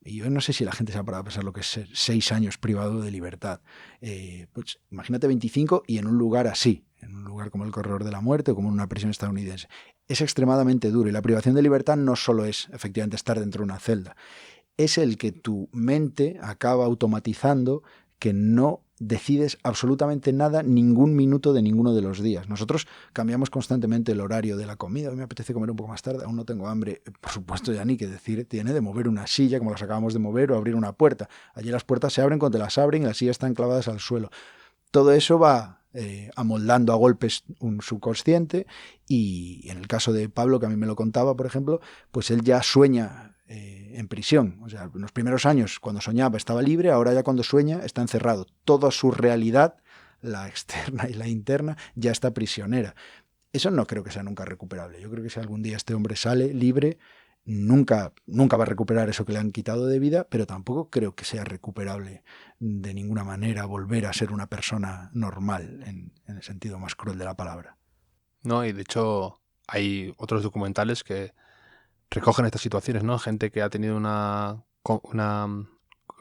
Y yo no sé si la gente se ha parado a pensar lo que es 6 años privado de libertad. Pues imagínate 25 y en un lugar así, en un lugar como el Corredor de la Muerte o como en una prisión estadounidense. Es extremadamente duro y la privación de libertad no solo es efectivamente estar dentro de una celda, es el que tu mente acaba automatizando que no decides absolutamente nada ningún minuto de ninguno de los días. Nosotros cambiamos constantemente el horario de la comida. Hoy me apetece comer un poco más tarde, aún no tengo hambre. Por supuesto, ya ni que decir tiene de mover una silla como las acabamos de mover o abrir una puerta. Allí las puertas se abren cuando te las abren y las sillas están clavadas al suelo. Todo eso va amoldando a golpes un subconsciente y en el caso de Pablo, que a mí me lo contaba, por ejemplo, pues él ya sueña en prisión. O sea, en los primeros años, cuando soñaba, estaba libre, ahora ya cuando sueña está encerrado. Toda su realidad, la externa y la interna, ya está prisionera. Eso no creo que sea nunca recuperable. Yo creo que si algún día este hombre sale libre, nunca va a recuperar eso que le han quitado de vida, pero tampoco creo que sea recuperable de ninguna manera volver a ser una persona normal, en el sentido más cruel de la palabra. No, y de hecho hay otros documentales que recogen estas situaciones, ¿no? Gente que ha tenido una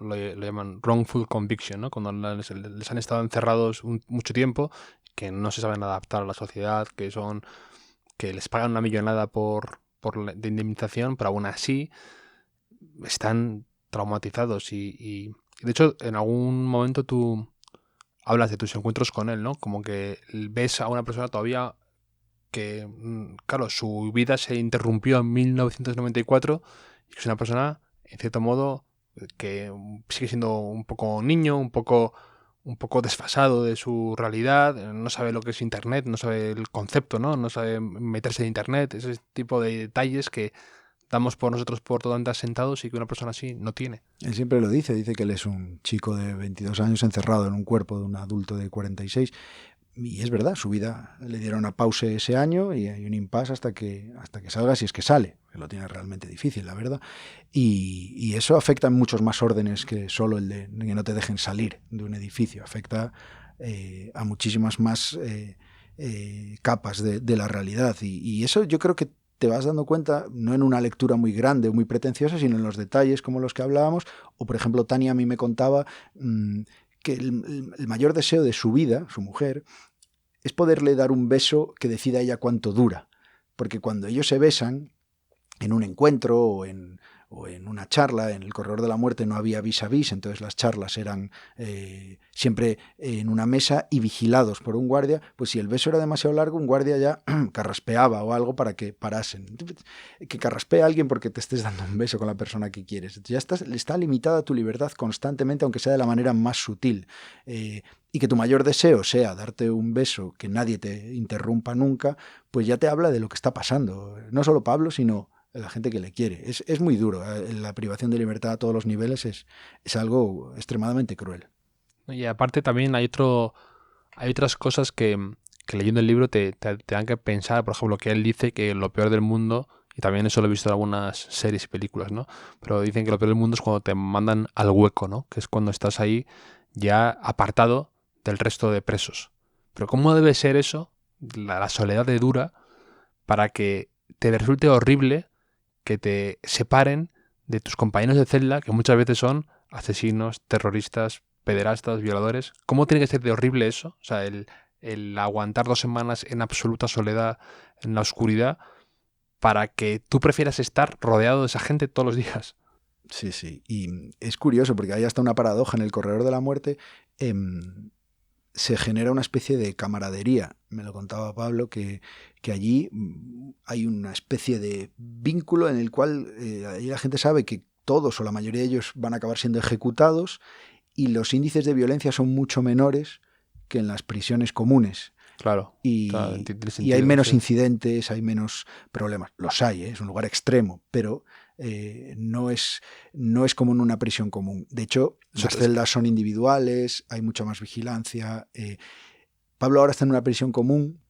lo llaman wrongful conviction, ¿no? Cuando les han estado encerrados mucho tiempo, que no se saben adaptar a la sociedad, que les pagan una millonada de indemnización, pero aún así están traumatizados y de hecho en algún momento tú hablas de tus encuentros con él, ¿no? Como que ves a una persona todavía claro, su vida se interrumpió en 1994 y que es una persona, en cierto modo, que sigue siendo un poco niño, un poco desfasado de su realidad, no sabe lo que es Internet, no sabe el concepto, ¿no? No sabe meterse en Internet, ese tipo de detalles que damos por nosotros por totalmente asentados y que una persona así no tiene. Él siempre lo dice que él es un chico de 22 años encerrado en un cuerpo de un adulto de 46. Y es verdad, su vida le dieron una pausa ese año y hay un impasse hasta que salga, si es que sale, que lo tiene realmente difícil, la verdad. Y eso afecta en muchos más órdenes que solo el de que no te dejen salir de un edificio. Afecta a muchísimas más capas de la realidad. Y eso yo creo que te vas dando cuenta, no en una lectura muy grande o muy pretenciosa, sino en los detalles como los que hablábamos. O, por ejemplo, Tania a mí me contaba que el mayor deseo de su vida, su mujer, es poderle dar un beso que decida ella cuánto dura. Porque cuando ellos se besan, en un encuentro o en una charla, en el corredor de la muerte no había vis a vis, entonces las charlas eran siempre en una mesa y vigilados por un guardia, pues si el beso era demasiado largo, un guardia ya carraspeaba o algo para que parasen. Que carraspee a alguien porque te estés dando un beso con la persona que quieres. Entonces ya está limitada tu libertad constantemente, aunque sea de la manera más sutil. Y que tu mayor deseo sea darte un beso, que nadie te interrumpa nunca, pues ya te habla de lo que está pasando. No solo Pablo, sino la gente que le quiere. Es muy duro. La privación de libertad a todos los niveles es algo extremadamente cruel. Y aparte también hay otras cosas que leyendo el libro te dan que pensar. Por ejemplo, que él dice que lo peor del mundo, y también eso lo he visto en algunas series y películas, ¿no? Pero dicen que lo peor del mundo es cuando te mandan al hueco, ¿no? Que es cuando estás ahí ya apartado del resto de presos. Pero ¿cómo debe ser eso, la soledad de dura, para que te resulte horrible que te separen de tus compañeros de celda, que muchas veces son asesinos, terroristas, pederastas, violadores? ¿Cómo tiene que ser de horrible eso? O sea, el aguantar 2 semanas en absoluta soledad, en la oscuridad, para que tú prefieras estar rodeado de esa gente todos los días. Sí, sí. Y es curioso porque hay hasta una paradoja en el corredor de la muerte. Se genera una especie de camaradería. Me lo contaba Pablo, que allí hay una especie de vínculo en el cual allí la gente sabe que todos o la mayoría de ellos van a acabar siendo ejecutados y los índices de violencia son mucho menores que en las prisiones comunes. Claro. Y hay menos incidentes, hay menos problemas. Los hay, es un lugar extremo, pero no es como en una prisión común. De hecho, las celdas son individuales, hay mucha más vigilancia. Pablo ahora está en una prisión común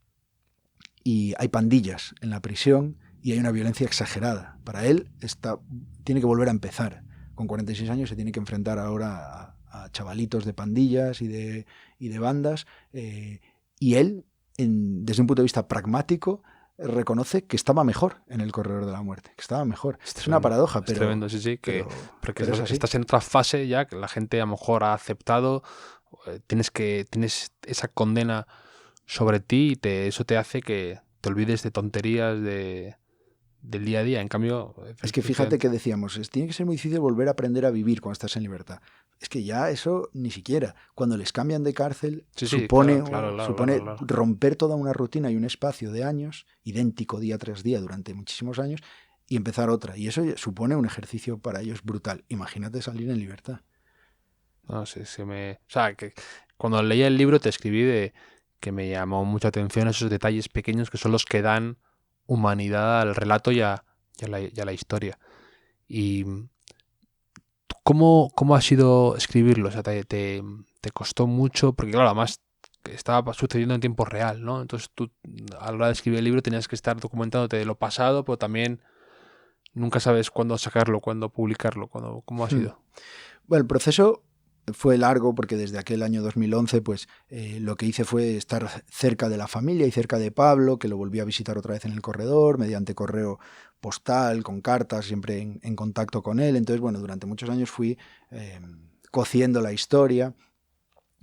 y hay pandillas en la prisión y hay una violencia exagerada. Para él tiene que volver a empezar. Con 46 años se tiene que enfrentar ahora a chavalitos de pandillas y de bandas. Y él, desde un punto de vista pragmático, reconoce que estaba mejor en el corredor de la muerte, que estaba mejor. Es una paradoja, pero... Es tremendo, sí, porque estás en otra fase ya, que la gente a lo mejor ha aceptado, tienes esa condena sobre ti y eso te hace que te olvides de tonterías del día a día. En cambio... Es que fíjate que decíamos, tiene que ser muy difícil volver a aprender a vivir cuando estás en libertad. Es que ya eso ni siquiera. Cuando les cambian de cárcel, supone romper toda una rutina y un espacio de años, idéntico día tras día durante muchísimos años, y empezar otra. Y eso supone un ejercicio para ellos brutal. Imagínate salir en libertad. No sé, O sea, que cuando leía el libro te escribí que me llamó mucha atención esos detalles pequeños que son los que dan humanidad al relato y a la historia. Y ¿cómo ha sido escribirlo? O sea, ¿te costó mucho? Porque claro, además estaba sucediendo en tiempo real, ¿no? Entonces tú a la hora de escribir el libro tenías que estar documentándote de lo pasado, pero también nunca sabes cuándo sacarlo, cuándo publicarlo, ¿cómo ha sido? Bueno, el proceso fue largo porque desde aquel año 2011 pues lo que hice fue estar cerca de la familia y cerca de Pablo, que lo volví a visitar otra vez en el corredor, mediante correo postal, con cartas, siempre en contacto con él. Entonces, bueno, durante muchos años fui cociendo la historia,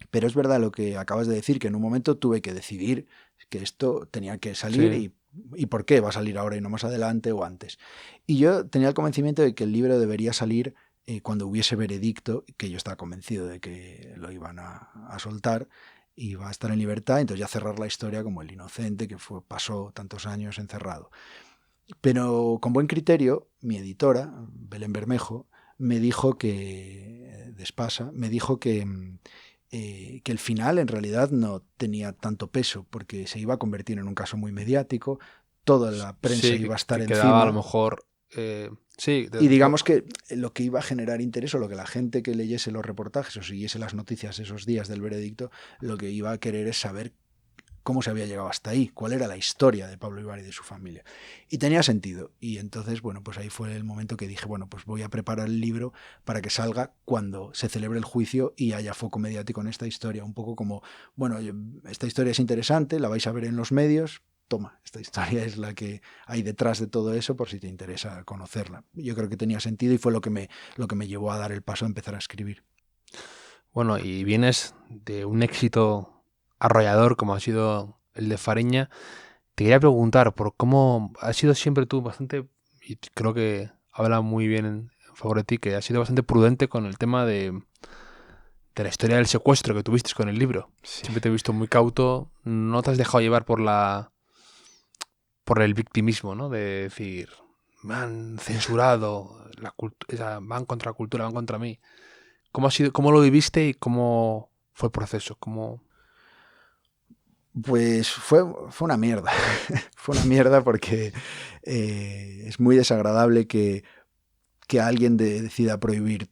pero es verdad lo que acabas de decir, que en un momento tuve que decidir que esto tenía que salir y por qué va a salir ahora y no más adelante o antes. Y yo tenía el convencimiento de que el libro debería salir cuando hubiese veredicto, que yo estaba convencido de que lo iban a soltar, y va a estar en libertad, entonces ya cerrar la historia como el inocente que pasó tantos años encerrado. Pero con buen criterio, mi editora, Belén Bermejo, me dijo que, de Espasa, me dijo que el final en realidad no tenía tanto peso, porque se iba a convertir en un caso muy mediático, toda la prensa Sí, iba a estar que encima. quedaba a lo mejor... sí, y digamos que lo que iba a generar interés, o lo que la gente que leyese los reportajes o siguiese las noticias esos días del veredicto, lo que iba a querer es saber cómo se había llegado hasta ahí, cuál era la historia de Pablo Ibar y de su familia. Y tenía sentido. Y entonces, bueno, pues ahí fue el momento que dije, bueno, pues voy a preparar el libro para que salga cuando se celebre el juicio y haya foco mediático en esta historia. Un poco como, bueno, esta historia es interesante, la vais a ver en los medios, toma, esta historia es la que hay detrás de todo eso por si te interesa conocerla. Yo creo que tenía sentido y fue lo que me llevó a dar el paso a empezar a escribir. Bueno, y vienes de un éxito arrollador como ha sido el de Fariña. Te quería preguntar por cómo has sido siempre tú bastante, y creo que habla muy bien en favor de ti, que has sido bastante prudente con el tema de la historia del secuestro que tuviste con el libro. Sí. Siempre te he visto muy cauto, no te has dejado llevar por el victimismo, ¿no? De decir, me han censurado, van contra la cultura, van contra mí. ¿Cómo lo viviste y cómo fue el proceso? Pues fue una mierda. Fue una mierda porque es muy desagradable que alguien decida prohibir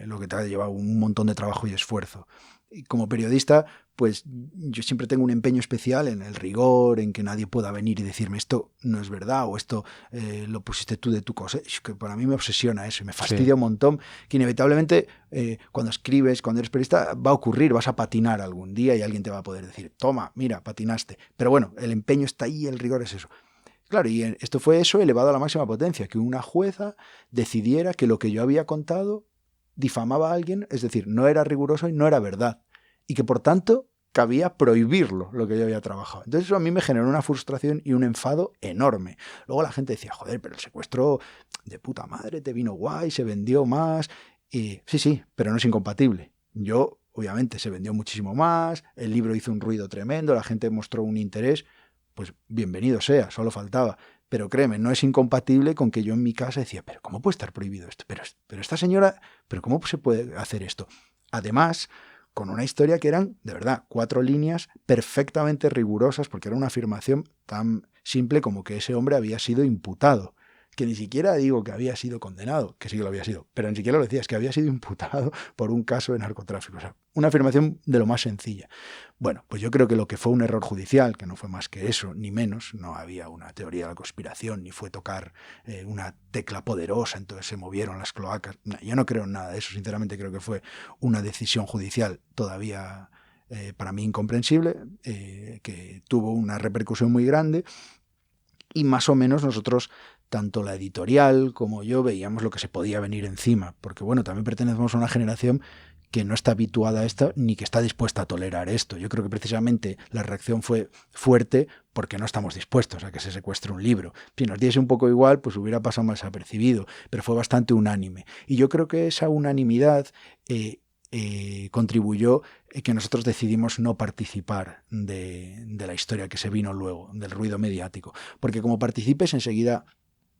lo que te ha llevado un montón de trabajo y esfuerzo. Y como periodista, pues yo siempre tengo un empeño especial en el rigor, en que nadie pueda venir y decirme esto no es verdad o esto lo pusiste tú de tu cosa. Es que para mí me obsesiona eso y me fastidia un montón, que inevitablemente cuando escribes, cuando eres periodista, va a ocurrir, vas a patinar algún día y alguien te va a poder decir, toma, mira, patinaste. Pero bueno, el empeño está ahí, el rigor es eso. Claro, y esto fue eso elevado a la máxima potencia, que una jueza decidiera que lo que yo había contado difamaba a alguien, es decir, no era riguroso y no era verdad, y que por tanto cabía prohibirlo, lo que yo había trabajado. Entonces eso a mí me generó una frustración y un enfado enorme. Luego la gente decía, joder, pero el secuestro de puta madre, te vino guay, se vendió más, y sí, pero no es incompatible. Yo, obviamente, se vendió muchísimo más, el libro hizo un ruido tremendo, la gente mostró un interés, pues bienvenido sea, solo faltaba. Pero créeme, no es incompatible con que yo en mi casa decía, pero ¿cómo puede estar prohibido esto? Pero esta señora, ¿pero cómo se puede hacer esto? Además, con una historia que eran, de verdad, 4 líneas perfectamente rigurosas, porque era una afirmación tan simple como que ese hombre había sido imputado. Que ni siquiera digo que había sido condenado, que sí que lo había sido, pero ni siquiera lo decía, es que había sido imputado por un caso de narcotráfico. O sea, una afirmación de lo más sencilla. Bueno, pues yo creo que lo que fue un error judicial, que no fue más que eso, ni menos, no había una teoría de la conspiración, ni fue tocar una tecla poderosa, entonces se movieron las cloacas. No, yo no creo en nada de eso, sinceramente creo que fue una decisión judicial todavía para mí incomprensible, que tuvo una repercusión muy grande, y más o menos nosotros, tanto la editorial como yo, veíamos lo que se podía venir encima, porque bueno, también pertenecemos a una generación que no está habituada a esto ni que está dispuesta a tolerar esto. Yo creo que precisamente la reacción fue fuerte porque no estamos dispuestos a que se secuestre un libro. Si nos diese un poco igual, pues hubiera pasado más desapercibido, pero fue bastante unánime. Y yo creo que esa unanimidad contribuyó que nosotros decidimos no participar de la historia que se vino luego, del ruido mediático. Porque como participes, enseguida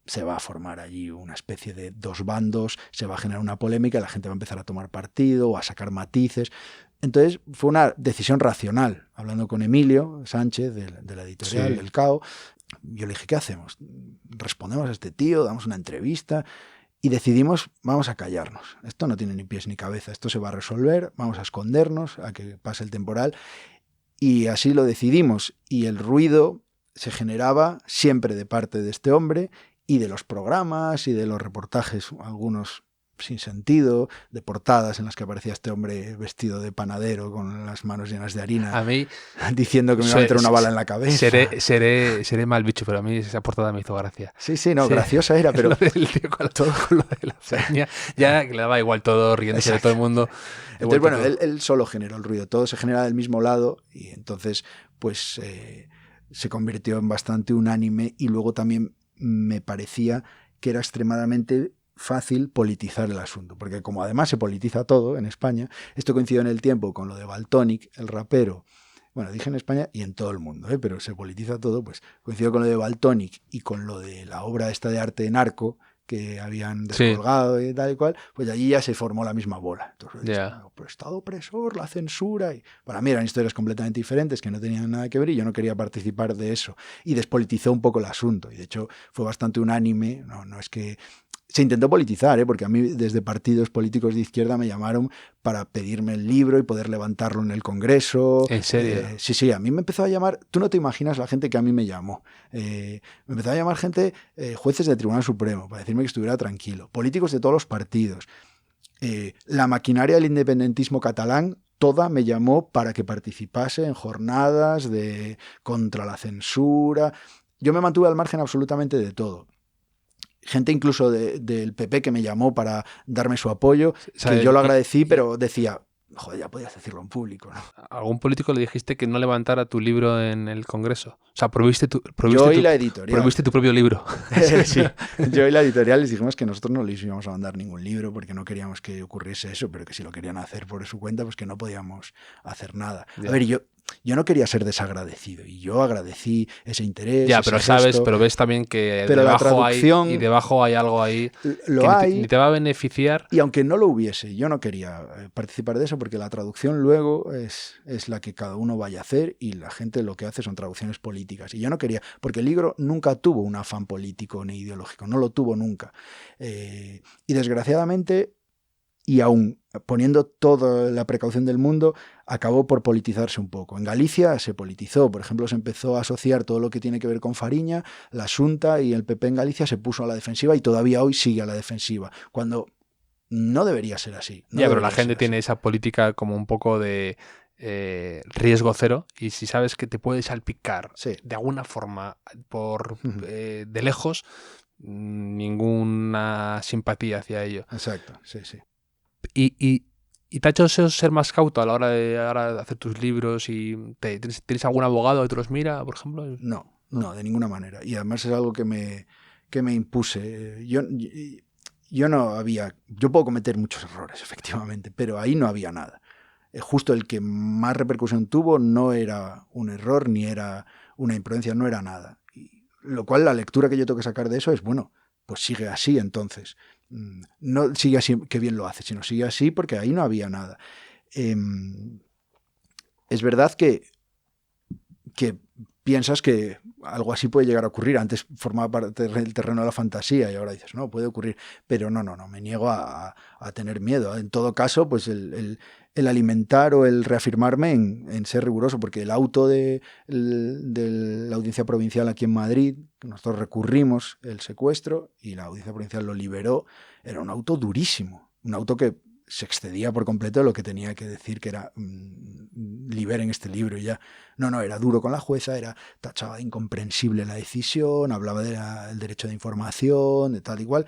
se va a formar allí una especie de 2 bandos, se va a generar una polémica, la gente va a empezar a tomar partido o a sacar matices. Entonces fue una decisión racional. Hablando con Emilio Sánchez de la editorial, del CAO, yo le dije, ¿qué hacemos? ¿Respondemos a este tío? ¿Damos una entrevista? Y decidimos, vamos a callarnos. Esto no tiene ni pies ni cabeza, esto se va a resolver, vamos a escondernos, a que pase el temporal. Y así lo decidimos. Y el ruido se generaba siempre de parte de este hombre y de los programas y de los reportajes, algunos sin sentido, de portadas en las que aparecía este hombre vestido de panadero con las manos llenas de harina, a mí, diciendo que me iba a meter una bala en la cabeza. Seré mal bicho, pero a mí esa portada me hizo gracia. Sí, no, graciosa era, pero... Lo del tío con lo de la peña, ya que le daba igual todo, riéndose de todo el mundo. Entonces, bueno, él solo generó el ruido, todo se genera del mismo lado y entonces, pues, se convirtió en bastante unánime y luego también me parecía que era extremadamente fácil politizar el asunto, porque como además se politiza todo en España, esto coincidió en el tiempo con lo de Valtonyc, el rapero. Bueno, dije en España y en todo el mundo, pero se politiza todo, pues coincidió con lo de Valtonyc y con lo de la obra esta de arte Narco, que habían descolgado y tal y cual, pues allí ya se formó la misma bola. Entonces, pues Estado opresor, la censura. Y para mí eran historias completamente diferentes que no tenían nada que ver y yo no quería participar de eso. Y despolitizó un poco el asunto. Y de hecho fue bastante unánime. No es que... Se intentó politizar, porque a mí desde partidos políticos de izquierda me llamaron para pedirme el libro y poder levantarlo en el Congreso. ¿En serio? Sí, a mí me empezó a llamar, tú no te imaginas la gente que a mí me llamó. Me empezó a llamar gente, jueces del Tribunal Supremo, para decirme que estuviera tranquilo, políticos de todos los partidos. La maquinaria del independentismo catalán toda me llamó para que participase en jornadas contra la censura. Yo me mantuve al margen absolutamente de todo. Gente incluso del PP que me llamó para darme su apoyo, que yo lo agradecí, pero decía, joder, ya podías decirlo en público, ¿no? ¿A algún político le dijiste que no levantara tu libro en el Congreso? O sea, prohibiste tu propio libro. Sí, yo y la editorial les dijimos que nosotros no les íbamos a mandar ningún libro porque no queríamos que ocurriese eso, pero que si lo querían hacer por su cuenta, pues que no podíamos hacer nada. A ver, yo no quería ser desagradecido y yo agradecí ese interés. Ya, pero pero ves también que debajo hay algo ahí que ni te va a beneficiar. Y aunque no lo hubiese, yo no quería participar de eso porque la traducción luego es la que cada uno vaya a hacer y la gente lo que hace son traducciones políticas. Y yo no quería, porque el libro nunca tuvo un afán político ni ideológico, no lo tuvo nunca. Y desgraciadamente, y aún poniendo toda la precaución del mundo, acabó por politizarse un poco. En Galicia se politizó, por ejemplo, se empezó a asociar todo lo que tiene que ver con Fariña, la Xunta y el PP en Galicia se puso a la defensiva y todavía hoy sigue a la defensiva, cuando no debería ser así. Pero la gente tiene esa política como un poco de riesgo cero y si sabes que te puedes salpicar de alguna forma de lejos, ninguna simpatía hacia ello. Exacto, sí. ¿Y te ha hecho ser más cauto a la hora de hacer tus libros? Y ¿tienes algún abogado que te los mira, por ejemplo? No, de ninguna manera. Y además es algo que me impuse. Yo puedo cometer muchos errores, efectivamente, pero ahí no había nada. Justo el que más repercusión tuvo no era un error ni era una imprudencia, no era nada. Lo cual la lectura que yo tengo que sacar de eso es, bueno, pues sigue así entonces. No sigue así, qué bien lo hace, sino sigue así porque ahí no había nada. Es verdad que piensas que algo así puede llegar a ocurrir. Antes formaba parte del terreno de la fantasía y ahora dices, no, puede ocurrir. Pero no, me niego a tener miedo. En todo caso, pues el alimentar o el reafirmarme en ser riguroso, porque el auto de la audiencia provincial aquí en Madrid, nosotros recurrimos el secuestro y la audiencia provincial lo liberó, era un auto durísimo, un auto que se excedía por completo de lo que tenía que decir, que era liberen este libro y ya. No, era duro con la jueza, tachaba de incomprensible la decisión, hablaba del derecho de información, de tal y cual.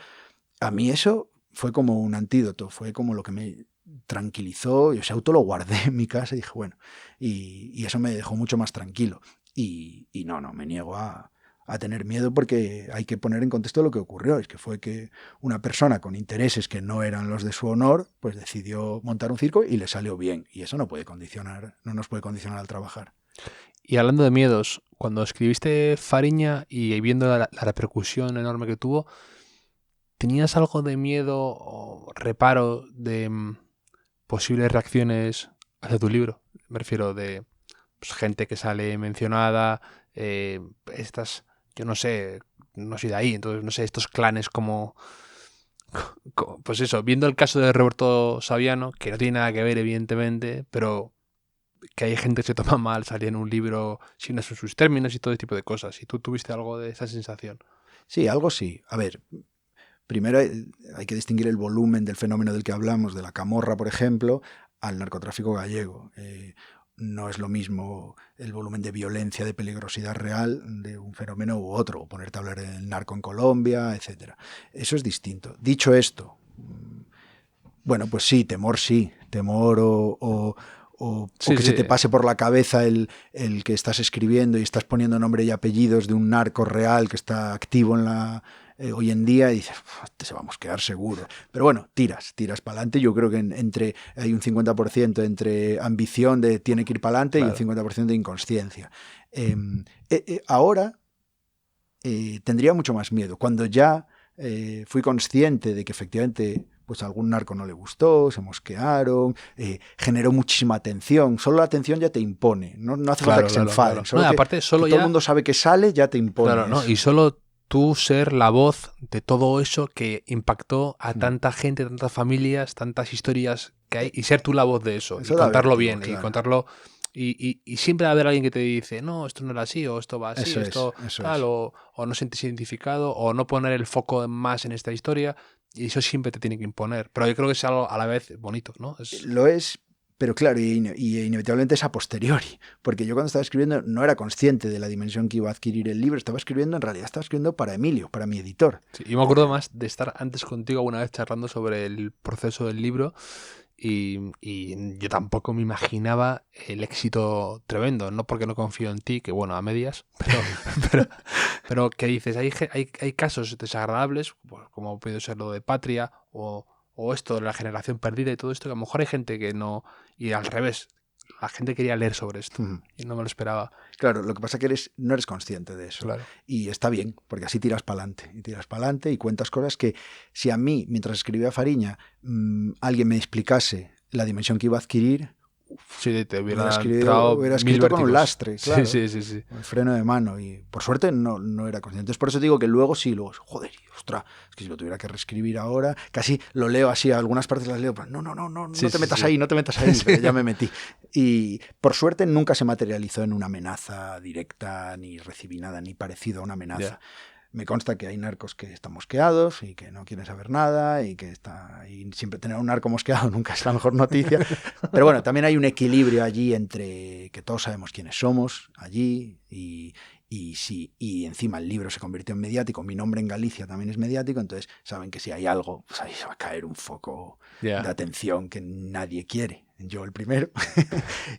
A mí eso fue como un antídoto, fue como lo que me tranquilizó. Yo ese auto lo guardé en mi casa y dije, bueno, y eso me dejó mucho más tranquilo. Y no, me niego a tener miedo porque hay que poner en contexto lo que ocurrió. Es que fue que una persona con intereses que no eran los de su honor, pues decidió montar un circo y le salió bien. Y eso no nos puede condicionar al trabajar. Y hablando de miedos, cuando escribiste Fariña y viendo la repercusión enorme que tuvo, ¿tenías algo de miedo o reparo de posibles reacciones hacia tu libro? Me refiero de gente que sale mencionada, yo no soy de ahí, entonces no sé, estos clanes como pues eso, viendo el caso de Roberto Saviano, que no tiene nada que ver evidentemente, pero que hay gente que se toma mal, salía en un libro si no son sus términos y todo ese tipo de cosas. ¿Y tú tuviste algo de esa sensación? Sí, algo sí. A ver, primero hay que distinguir el volumen del fenómeno del que hablamos, de la camorra, por ejemplo, al narcotráfico gallego. No es lo mismo el volumen de violencia, de peligrosidad real de un fenómeno u otro, o ponerte a hablar del narco en Colombia, etc. Eso es distinto. Dicho esto, bueno, pues sí, temor o que se te pase por la cabeza el que estás escribiendo y estás poniendo nombre y apellidos de un narco real que está activo hoy en día y dices, se va a mosquear seguro. Pero bueno, tiras para adelante. Yo creo que hay un 50% entre ambición de tiene que ir para adelante y un 50% de inconsciencia. Ahora tendría mucho más miedo. Cuando ya fui consciente de que efectivamente pues a algún narco no le gustó, se mosquearon, generó muchísima atención. Solo la atención ya te impone, no hace falta que se enfaden. Solo no, que, aparte, solo que ya... todo el mundo sabe que sale, ya te impone. Claro, ¿no? Y solo tú ser la voz de todo eso que impactó a tanta gente, tantas familias, tantas historias que hay, y ser tú la voz de eso y contarlo bien, claro. Y contarlo... Y siempre va a haber alguien que te dice, no, esto no era así, o esto va así, eso esto es, tal, o no sientes identificado, o no poner el foco más en esta historia, y eso siempre te tiene que imponer. Pero yo creo que es algo a la vez bonito, ¿no? Lo es, pero claro, y inevitablemente es a posteriori, porque yo cuando estaba escribiendo no era consciente de la dimensión que iba a adquirir el libro, en realidad estaba escribiendo para Emilio, para mi editor. Sí, y me acuerdo más de estar antes contigo alguna vez charlando sobre el proceso del libro. Y yo tampoco me imaginaba el éxito tremendo, no porque no confío en ti, que bueno, a medias, pero que dices, hay casos desagradables, como puede ser lo de Patria o esto de la generación perdida y todo esto, que a lo mejor hay gente que no, y al revés, la gente quería leer sobre esto y no me lo esperaba. Claro, lo que pasa es que no eres consciente de eso. Claro. Y está bien, porque así tiras para adelante y cuentas cosas que si a mí, mientras escribía Fariña, alguien me explicase la dimensión que iba a adquirir, sí, te hubiera escrito con un lastre, claro. Sí. El freno de mano. Y por suerte no era consciente. Entonces por eso digo que luego, joder, ostras, es que si lo tuviera que reescribir ahora, casi lo leo así, algunas partes las leo, pero no te metas ahí, pero ya me metí. Y por suerte nunca se materializó en una amenaza directa, ni recibí nada, ni parecido a una amenaza. Yeah. Me consta que hay narcos que están mosqueados y que no quieren saber nada y siempre tener un narco mosqueado nunca es la mejor noticia. Pero bueno, también hay un equilibrio allí entre que todos sabemos quiénes somos allí y encima el libro se convirtió en mediático, mi nombre en Galicia también es mediático, entonces saben que si hay algo, pues ahí se va a caer un foco de atención que nadie quiere. Yo el primero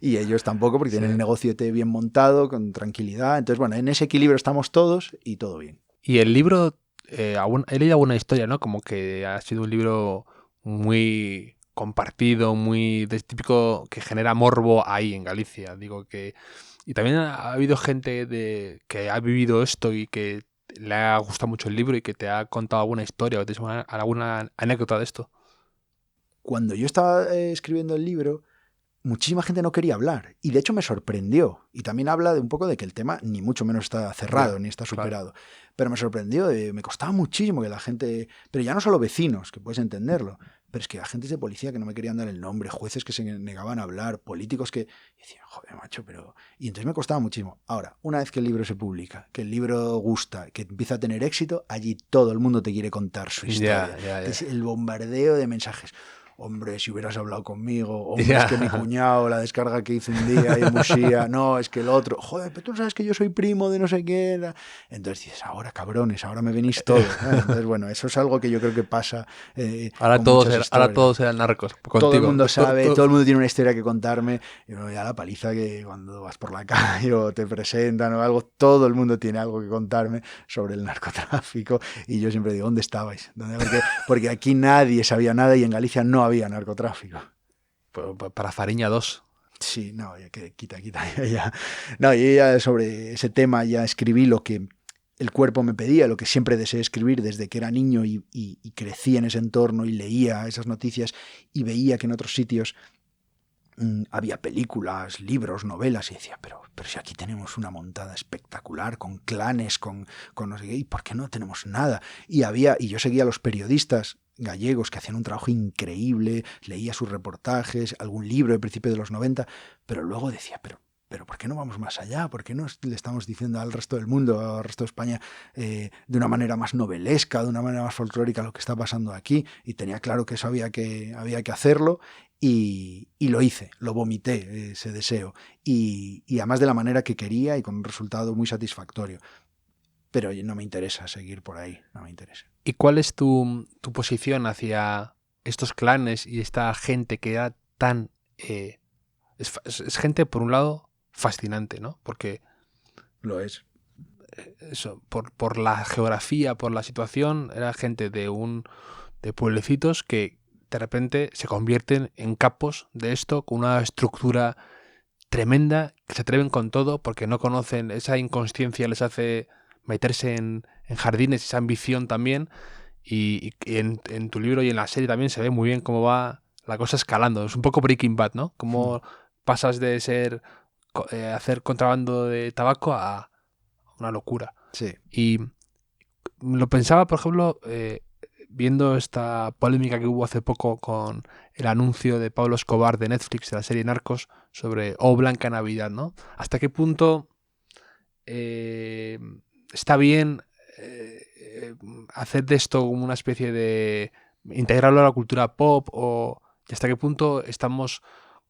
y ellos tampoco porque tienen el negocio bien montado, con tranquilidad. Entonces bueno, en ese equilibrio estamos todos y todo bien. Y el libro, he leído alguna historia, ¿no? Como que ha sido un libro muy compartido, muy típico que genera morbo ahí en Galicia. Digo que... Y también ha habido gente que ha vivido esto y que le ha gustado mucho el libro y que te ha contado alguna historia o te ha alguna anécdota de esto. Cuando yo estaba escribiendo el libro, muchísima gente no quería hablar y de hecho me sorprendió y también habla de un poco de que el tema ni mucho menos está cerrado ni está superado, pero me sorprendió, me costaba muchísimo que la gente, pero ya no solo vecinos, que puedes entenderlo, pero es que agentes de policía que no me querían dar el nombre, jueces que se negaban a hablar, políticos que decían, joder macho, y entonces me costaba muchísimo. Ahora, una vez que el libro se publica, que el libro gusta, que empieza a tener éxito, allí todo el mundo te quiere contar su historia. Es el bombardeo de mensajes. Hombre, si hubieras hablado conmigo, hombre, es que mi cuñado, la descarga que hizo un día en Musía, no, es que el otro, joder, pero tú sabes que yo soy primo de no sé quién. Entonces dices, ahora cabrones, ahora me venís todos. Entonces, bueno, eso es algo que yo creo que pasa. Ahora todos eran narcos. Contigo. Todo el mundo sabe, todo el mundo tiene una historia que contarme. Y bueno, ya la paliza que cuando vas por la calle o te presentan o algo, todo el mundo tiene algo que contarme sobre el narcotráfico. Y yo siempre digo, ¿dónde estabais? Porque aquí nadie sabía nada y en Galicia no había narcotráfico. Para Fariña 2. Sí, no, ya que quita. Ya. No, yo ya sobre ese tema ya escribí lo que el cuerpo me pedía, lo que siempre deseé escribir desde que era niño y crecí en ese entorno y leía esas noticias y veía que en otros sitios había películas, libros, novelas y decía, pero si aquí tenemos una montada espectacular con clanes, con no sé qué, ¿y por qué no tenemos nada? Y yo seguía a los periodistas gallegos que hacían un trabajo increíble, leía sus reportajes, algún libro de principios de los 90, pero luego decía, pero ¿por qué no vamos más allá? ¿Por qué no le estamos diciendo al resto del mundo, al resto de España, de una manera más novelesca, de una manera más folclórica lo que está pasando aquí? Y tenía claro que eso había que hacerlo y lo hice, lo vomité, ese deseo. Y además de la manera que quería y con un resultado muy satisfactorio. Pero no me interesa seguir por ahí, no me interesa. ¿Y cuál es tu posición hacia estos clanes y esta gente que era tan... es gente, por un lado, fascinante, ¿no? Porque... Lo es. eso, por la geografía, por la situación, era gente de pueblecitos que de repente se convierten en capos de esto con una estructura tremenda, que se atreven con todo porque no conocen, esa inconsciencia les hace meterse en jardines, esa ambición también, y en tu libro y en la serie también se ve muy bien cómo va la cosa escalando. Es un poco Breaking Bad, ¿no? Cómo pasas de hacer contrabando de tabaco a una locura. Sí. Y lo pensaba, por ejemplo, viendo esta polémica que hubo hace poco con el anuncio de Pablo Escobar de Netflix, de la serie Narcos, sobre O Blanca Navidad, ¿no? ¿Hasta qué punto está bien hacer de esto como una especie de... integrarlo a la cultura pop, y hasta qué punto estamos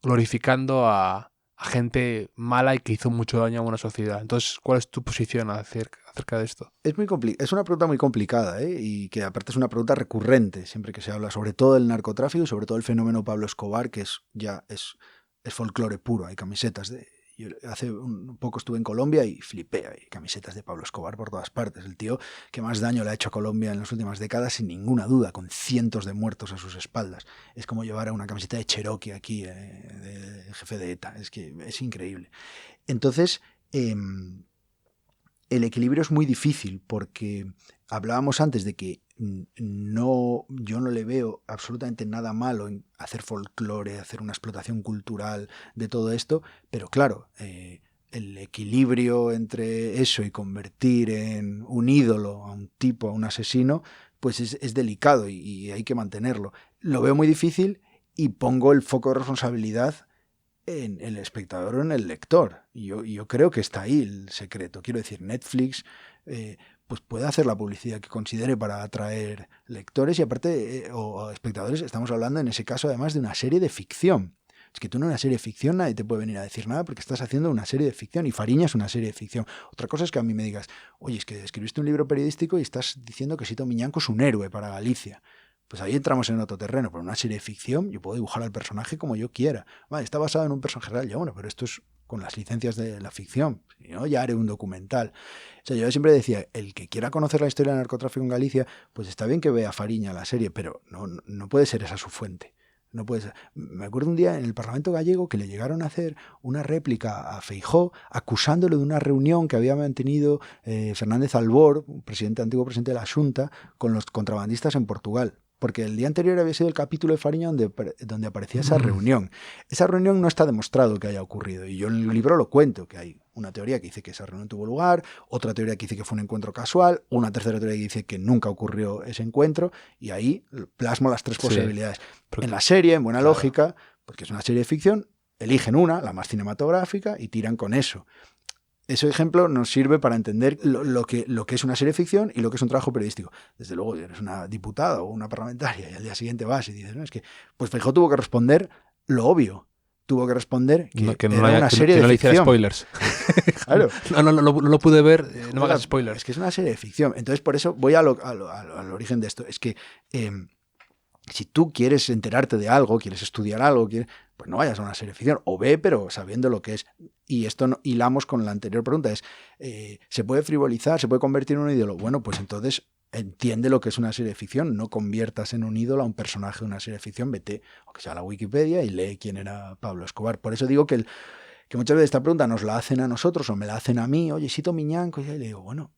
glorificando a gente mala y que hizo mucho daño a una sociedad? Entonces, ¿cuál es tu posición acerca de esto? Es una pregunta muy complicada, ¿eh? Y que aparte es una pregunta recurrente siempre que se habla sobre todo del narcotráfico y sobre todo el fenómeno Pablo Escobar, que es folclore puro. Hay camisetas yo hace un poco estuve en Colombia y flipé, hay camisetas de Pablo Escobar por todas partes. El tío que más daño le ha hecho a Colombia en las últimas décadas, sin ninguna duda, con cientos de muertos a sus espaldas. Es como llevar una camiseta de Cherokee aquí, del jefe de ETA. Es que es increíble. Entonces, el equilibrio es muy difícil porque hablábamos antes de que yo no le veo absolutamente nada malo en hacer folclore, hacer una explotación cultural de todo esto, pero claro, el equilibrio entre eso y convertir en un ídolo a un tipo, a un asesino, pues es delicado y hay que mantenerlo. Lo veo muy difícil y pongo el foco de responsabilidad en el espectador o en el lector. Y yo creo que está ahí el secreto. Quiero decir, Netflix pues puede hacer la publicidad que considere para atraer lectores y aparte, o espectadores. Estamos hablando en ese caso además de una serie de ficción. Es que tú en una serie de ficción nadie te puede venir a decir nada porque estás haciendo una serie de ficción y Fariña es una serie de ficción. Otra cosa es que a mí me digas, oye, es que escribiste un libro periodístico y estás diciendo que Sito Miñanco es un héroe para Galicia. Pues ahí entramos en otro terreno, pero en una serie de ficción yo puedo dibujar al personaje como yo quiera. Vale, está basado en un personaje real, ya bueno, pero esto es con las licencias de la ficción. Si no, ya haré un documental. O sea, yo siempre decía, el que quiera conocer la historia del narcotráfico en Galicia, pues está bien que vea Fariña la serie, pero no puede ser esa su fuente. No puede ser. Me acuerdo un día en el Parlamento gallego que le llegaron a hacer una réplica a Feijóo acusándolo de una reunión que había mantenido Fernández Albor, antiguo presidente de la Xunta, con los contrabandistas en Portugal. Porque el día anterior había sido el capítulo de Fariña donde aparecía esa reunión. Esa reunión no está demostrado que haya ocurrido. Y yo en el libro lo cuento, que hay una teoría que dice que esa reunión tuvo lugar, otra teoría que dice que fue un encuentro casual, una tercera teoría que dice que nunca ocurrió ese encuentro, y ahí plasmo las tres posibilidades. En la serie, en buena lógica, porque es una serie de ficción, eligen una, la más cinematográfica, y tiran con eso. Ese ejemplo nos sirve para entender lo que es una serie de ficción y lo que es un trabajo periodístico. Desde luego, eres una diputada o una parlamentaria y al día siguiente vas y dices, no, es que pues Feijóo tuvo que responder lo obvio. Tuvo que responder que era una serie de ficción. No le hiciera spoilers. Claro. No lo pude ver, no me hagas spoilers. Es que es una serie de ficción. Entonces, por eso voy al origen de esto. Es que si tú quieres enterarte de algo, quieres estudiar algo, pues no vayas a una serie de ficción. O ve, pero sabiendo lo que es. Y esto hilamos con la anterior pregunta. ¿Se puede frivolizar? ¿Se puede convertir en un ídolo? Bueno, pues entonces entiende lo que es una serie de ficción. No conviertas en un ídolo a un personaje de una serie de ficción. Vete, aunque sea a la Wikipedia, y lee quién era Pablo Escobar. Por eso digo que muchas veces esta pregunta nos la hacen a nosotros o me la hacen a mí. Oye, Sito Miñanco. Y le digo, bueno,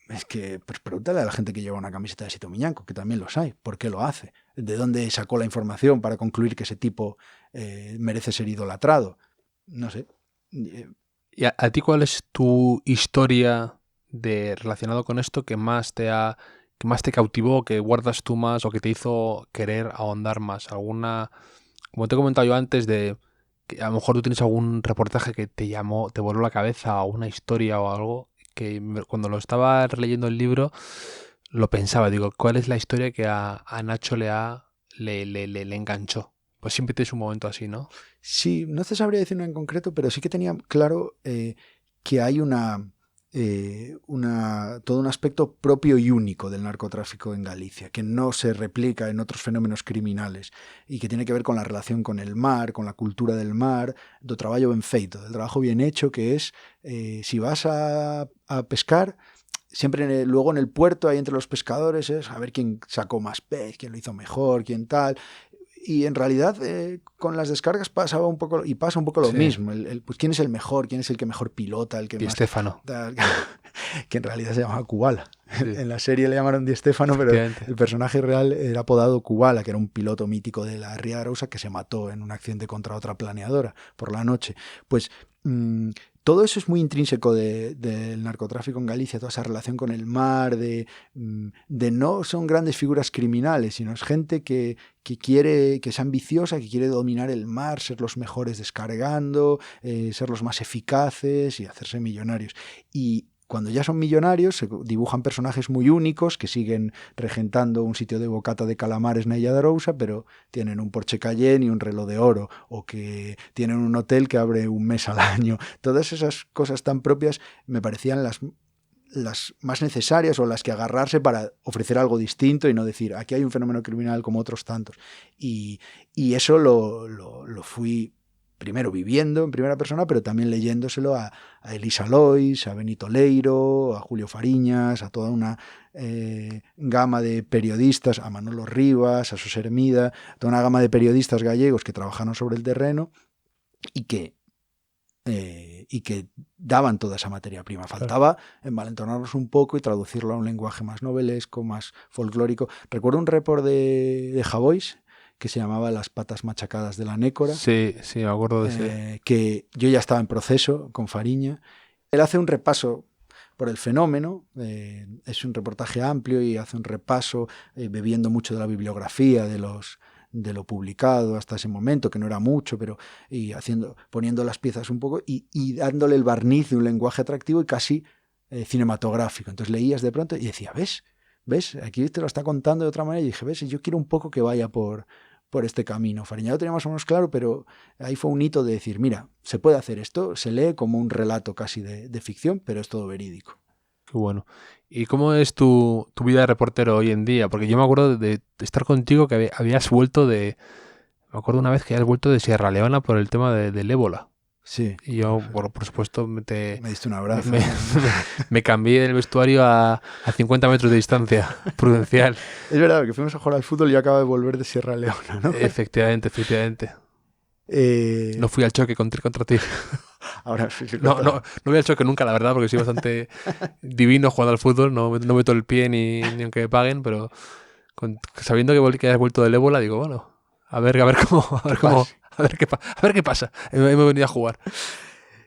es que pues pregúntale a la gente que lleva una camiseta de Sito Miñanco, que también los hay. ¿Por qué lo hace? ¿De dónde sacó la información para concluir que ese tipo merece ser idolatrado? No sé. ¿Y a ti cuál es tu historia relacionado con esto que más te cautivó, que guardas tú más o que te hizo querer ahondar más? ¿Alguna, como te he comentado yo antes, de que a lo mejor tú tienes algún reportaje que te llamó, te voló la cabeza, o una historia o algo, que cuando lo estaba releyendo el libro lo pensaba, digo, ¿cuál es la historia que a Nacho le enganchó? Pues siempre tienes un momento así, ¿no? Sí, no te sabría decir una en concreto, pero sí que tenía claro que hay una todo un aspecto propio y único del narcotráfico en Galicia, que no se replica en otros fenómenos criminales y que tiene que ver con la relación con el mar, con la cultura del mar, do traballo ben feito, del trabajo bien hecho, que es, si vas a pescar, siempre luego en el puerto, ahí entre los pescadores, es a ver quién sacó más pez, quién lo hizo mejor, quién tal. Y en realidad con las descargas pasa un poco lo mismo. Pues quién es el mejor, quién es el que mejor pilota, el que Di más... Stéfano. Que en realidad se llamaba Kubala. Sí. En la serie le llamaron Di Stéfano, pero el personaje real era apodado Kubala, que era un piloto mítico de la Ría de Arousa que se mató en un accidente contra otra planeadora por la noche. Pues todo eso es muy intrínseco del narcotráfico en Galicia, toda esa relación con el mar, de no son grandes figuras criminales, sino es gente que quiere, que es ambiciosa, que quiere dominar el mar, ser los mejores descargando, ser los más eficaces y hacerse millonarios. Y cuando ya son millonarios, se dibujan personajes muy únicos que siguen regentando un sitio de bocata de calamares en Illa de Arousa, pero tienen un Porsche Cayenne y un reloj de oro, o que tienen un hotel que abre un mes al año. Todas esas cosas tan propias me parecían las más necesarias o las que agarrarse para ofrecer algo distinto y no decir, aquí hay un fenómeno criminal como otros tantos. Y eso lo fui primero viviendo en primera persona, pero también leyéndoselo a Elisa Lois, a Benito Leiro, a Julio Fariñas, a toda una gama de periodistas, a Manolo Rivas, a José Hermida, toda una gama de periodistas gallegos que trabajaron sobre el terreno y que daban toda esa materia prima. Faltaba envalentonarnos un poco y traducirlo a un lenguaje más novelesco, más folclórico. Recuerdo un report de Javois que se llamaba Las patas machacadas de la nécora. Sí, me acuerdo de ese. Que yo ya estaba en proceso con Fariña. Él hace un repaso por el fenómeno, es un reportaje amplio y hace un repaso bebiendo mucho de la bibliografía, de lo publicado hasta ese momento, que no era mucho, pero poniendo las piezas un poco y dándole el barniz de un lenguaje atractivo y casi cinematográfico. Entonces leías de pronto y decía, ¿ves? Aquí te lo está contando de otra manera. Y dije, ¿ves? Yo quiero un poco que vaya por este camino. Fariña lo tenía más o menos claro, pero ahí fue un hito de decir, mira, se puede hacer esto, se lee como un relato casi de ficción, pero es todo verídico. Qué bueno. ¿Y cómo es tu vida de reportero hoy en día? Porque yo me acuerdo de estar contigo que habías vuelto me acuerdo una vez que habías vuelto de Sierra Leona por el tema del ébola. Sí. Y yo, por supuesto, me diste un abrazo. Me cambié del vestuario a 50 metros de distancia, prudencial. Es verdad, que fuimos a jugar al fútbol y yo acabo de volver de Sierra Leona, ¿no? Efectivamente. No fui al choque contra ti. Ahora sí. No voy al choque nunca, la verdad, porque soy bastante divino jugando al fútbol. No meto el pie ni aunque me paguen, pero sabiendo que has vuelto del ébola, digo, bueno, a ver qué pasa. Me he venido a jugar.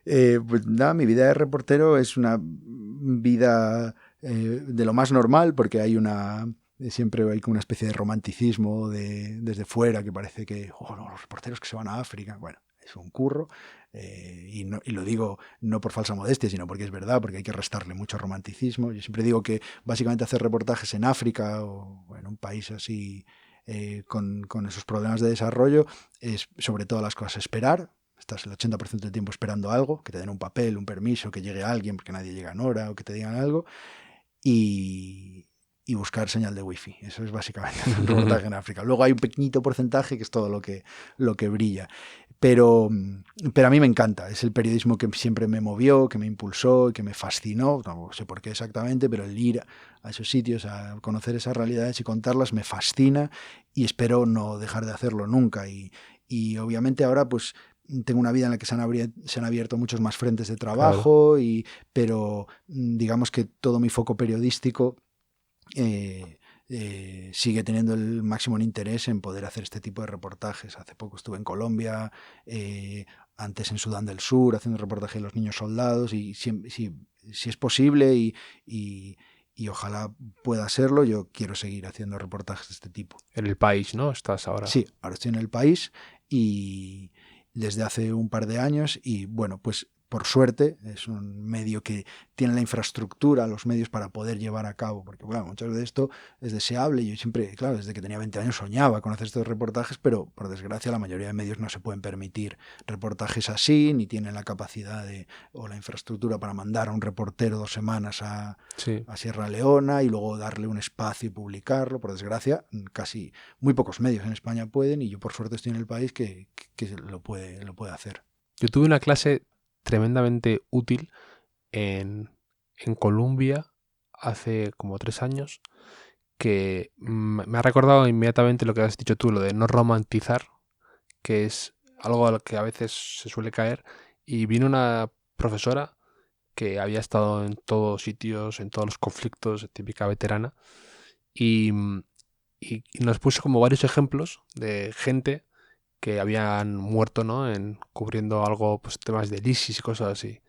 Pues nada, mi vida de reportero es una vida de lo más normal, porque siempre hay como una especie de romanticismo desde fuera, que parece que los reporteros que se van a África, bueno, es un curro, y lo digo no por falsa modestia, sino porque es verdad, porque hay que restarle mucho romanticismo. Yo siempre digo que básicamente hacer reportajes en África o en un país así con esos problemas de desarrollo es sobre todas las cosas esperar. Estás el 80% del tiempo esperando algo, que te den un papel, un permiso, que llegue alguien porque nadie llega en hora, o que te digan algo, y buscar señal de wifi. Eso es básicamente un reportaje en África. Luego hay un pequeñito porcentaje que es todo lo que brilla. Pero a mí me encanta. Es el periodismo que siempre me movió, que me impulsó, que me fascinó. No sé por qué exactamente, pero el ir a esos sitios, a conocer esas realidades y contarlas me fascina y espero no dejar de hacerlo nunca. Y obviamente ahora pues tengo una vida en la que se han abierto muchos más frentes de trabajo, claro. Pero digamos que todo mi foco periodístico sigue teniendo el máximo interés en poder hacer este tipo de reportajes. Hace poco estuve en Colombia, antes en Sudán del Sur, haciendo un reportaje de los niños soldados, y si es posible y ojalá pueda serlo, yo quiero seguir haciendo reportajes de este tipo. En El País, ¿no? ¿Estás ahora? Sí, ahora estoy en El País y desde hace un par de años, y bueno, pues por suerte, es un medio que tiene la infraestructura, los medios para poder llevar a cabo, porque bueno, muchas de esto es deseable. Yo siempre, claro, desde que tenía 20 años soñaba con hacer estos reportajes, pero por desgracia la mayoría de medios no se pueden permitir reportajes así, ni tienen la capacidad o la infraestructura para mandar a un reportero 2 semanas a Sierra Leona y luego darle un espacio y publicarlo. Por desgracia, casi muy pocos medios en España pueden, y yo por suerte estoy en el país que lo puede hacer. Yo tuve una clase tremendamente útil en Colombia hace como 3 años, que me ha recordado inmediatamente lo que has dicho tú, lo de no romantizar, que es algo a lo que a veces se suele caer. Y vino una profesora que había estado en todos sitios, en todos los conflictos, típica veterana, y nos puso como varios ejemplos de gente que habían muerto, ¿no?, cubriendo algo, pues temas del ISIS y cosas así.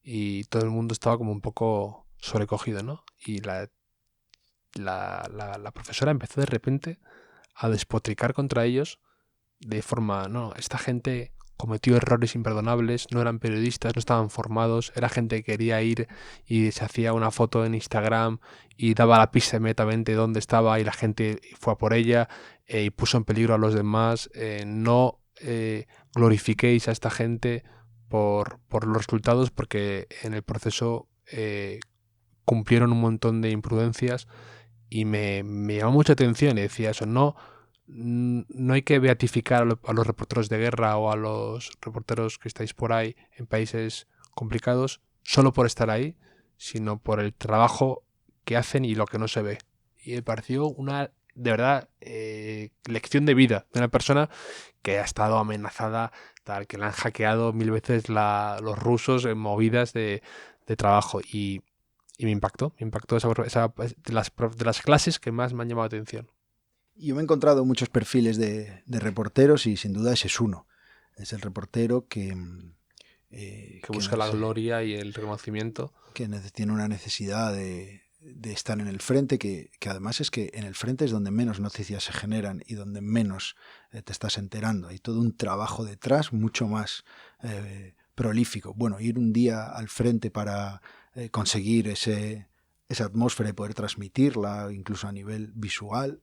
Y todo el mundo estaba como un poco sobrecogido, ¿no? Y la profesora empezó de repente a despotricar contra ellos de forma, no, esta gente cometió errores imperdonables, no eran periodistas, no estaban formados, era gente que quería ir y se hacía una foto en Instagram y daba la pista inmediatamente dónde estaba y la gente fue a por ella y puso en peligro a los demás. No glorifiquéis a esta gente por los resultados, porque en el proceso cumplieron un montón de imprudencias. Y me llamó mucha atención y decía eso, no hay que beatificar a los reporteros de guerra o a los reporteros que estáis por ahí en países complicados solo por estar ahí, sino por el trabajo que hacen y lo que no se ve. Y me pareció una, de verdad, lección de vida de una persona que ha estado amenazada, tal, que la han hackeado 1000 veces los rusos en movidas de trabajo. Y me impactó esa de las clases que más me han llamado la atención. Yo me he encontrado muchos perfiles de reporteros y sin duda ese es uno. Es el reportero que busca la gloria y el reconocimiento. Que tiene una necesidad de estar en el frente, que además es que en el frente es donde menos noticias se generan y donde menos te estás enterando. Hay todo un trabajo detrás mucho más prolífico. Bueno, ir un día al frente para conseguir esa atmósfera y poder transmitirla, incluso a nivel visual.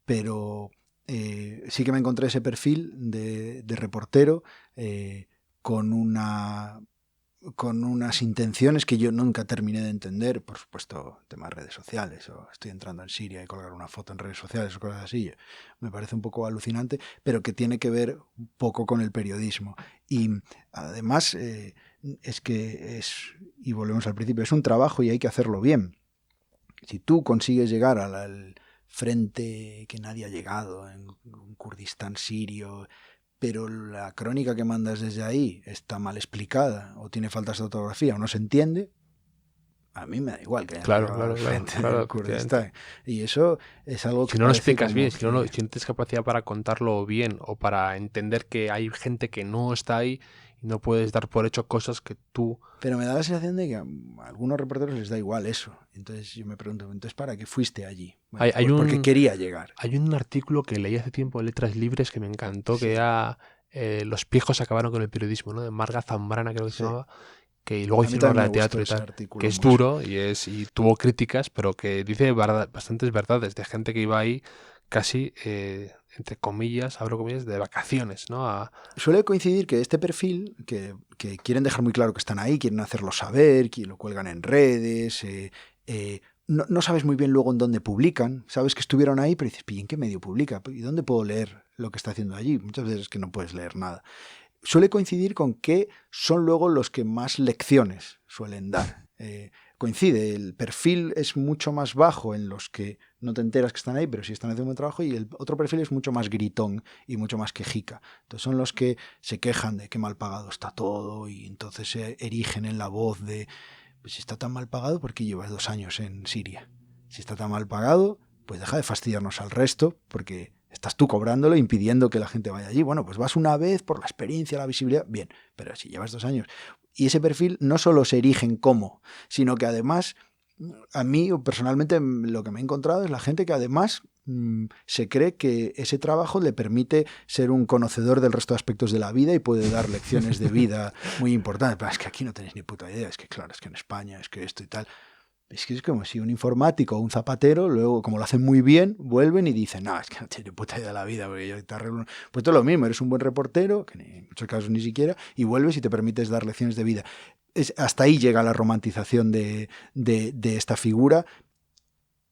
Pero sí que me encontré ese perfil de reportero con unas intenciones que yo nunca terminé de entender. Por supuesto, temas redes sociales, o estoy entrando en Siria y colgar una foto en redes sociales o cosas así, me parece un poco alucinante, pero que tiene que ver un poco con el periodismo. Y además es que y volvemos al principio, es un trabajo y hay que hacerlo bien. Si tú consigues llegar al frente que nadie ha llegado, en un Kurdistán sirio, pero la crónica que mandas desde ahí está mal explicada, o tiene faltas de ortografía, o no se entiende, a mí me da igual que haya claro, Kurdistán. Y eso es algo que... Si no lo explicas bien, si no tienes capacidad para contarlo bien, o para entender que hay gente que no está ahí, y no puedes dar por hecho cosas que tú... Pero me da la sensación de que a algunos reporteros les da igual eso. Entonces yo me pregunto, ¿entonces para qué fuiste allí? Bueno, porque quería llegar. Hay un artículo que leí hace tiempo en Letras Libres que me encantó, que era Los piejos acabaron con el periodismo, ¿no?, de Marga Zambrana, creo que se llamaba, que luego hicieron obra de teatro y tal, que es duro y tuvo críticas, pero que dice bastantes verdades de gente que iba ahí casi, entre comillas, abro comillas, de vacaciones, ¿no? Suele coincidir que este perfil, que quieren dejar muy claro que están ahí, quieren hacerlo saber, que lo cuelgan en redes, no sabes muy bien luego en dónde publican, sabes que estuvieron ahí, pero dices, ¿y en qué medio publica? ¿Y dónde puedo leer lo que está haciendo allí? Muchas veces es que no puedes leer nada. Suele coincidir con que son luego los que más lecciones suelen dar. Coincide, el perfil es mucho más bajo en los que no te enteras que están ahí, pero sí están haciendo un buen trabajo, y el otro perfil es mucho más gritón y mucho más quejica. Entonces son los que se quejan de qué mal pagado está todo, y entonces se erigen en la voz de, pues si está tan mal pagado, ¿por qué llevas 2 años en Siria? Si está tan mal pagado, pues deja de fastidiarnos al resto, porque estás tú cobrándolo, impidiendo que la gente vaya allí. Bueno, pues vas una vez por la experiencia, la visibilidad, bien, pero si llevas 2 años... Y ese perfil no solo se erigen como, sino que además a mí personalmente lo que me he encontrado es la gente que además se cree que ese trabajo le permite ser un conocedor del resto de aspectos de la vida y puede dar lecciones de vida muy importantes. Pero es que aquí no tenéis ni puta idea, es que claro, es que en España, es que esto y tal. Es que es como si un informático o un zapatero, luego como lo hacen muy bien, vuelven y dicen, no, es que no tienes ni puta idea de la vida, porque yo te arreglo. Pues todo lo mismo, eres un buen reportero, que en muchos casos ni siquiera, y vuelves y te permites dar lecciones de vida. Hasta ahí llega la romantización de esta figura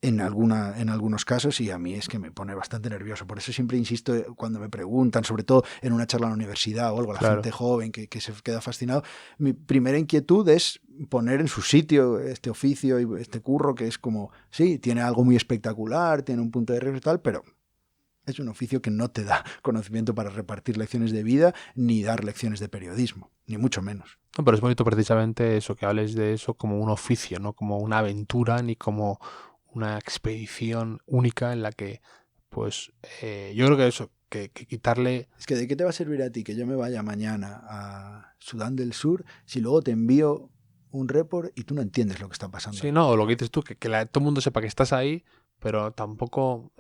en algunos casos, y a mí es que me pone bastante nervioso. Por eso siempre insisto cuando me preguntan, sobre todo en una charla en la universidad o algo, la gente joven que se queda fascinado. Mi primera inquietud es poner en su sitio este oficio y este curro que es como, sí, tiene algo muy espectacular, tiene un punto de riesgo y tal, pero es un oficio que no te da conocimiento para repartir lecciones de vida ni dar lecciones de periodismo, ni mucho menos. No, pero es bonito precisamente eso, que hables de eso como un oficio, no como una aventura ni como una expedición única en la que, pues, yo creo que eso, que quitarle... Es que ¿de qué te va a servir a ti que yo me vaya mañana a Sudán del Sur si luego te envío un report y tú no entiendes lo que está pasando? Sí, no, lo que dices tú, que todo el mundo sepa que estás ahí, pero tampoco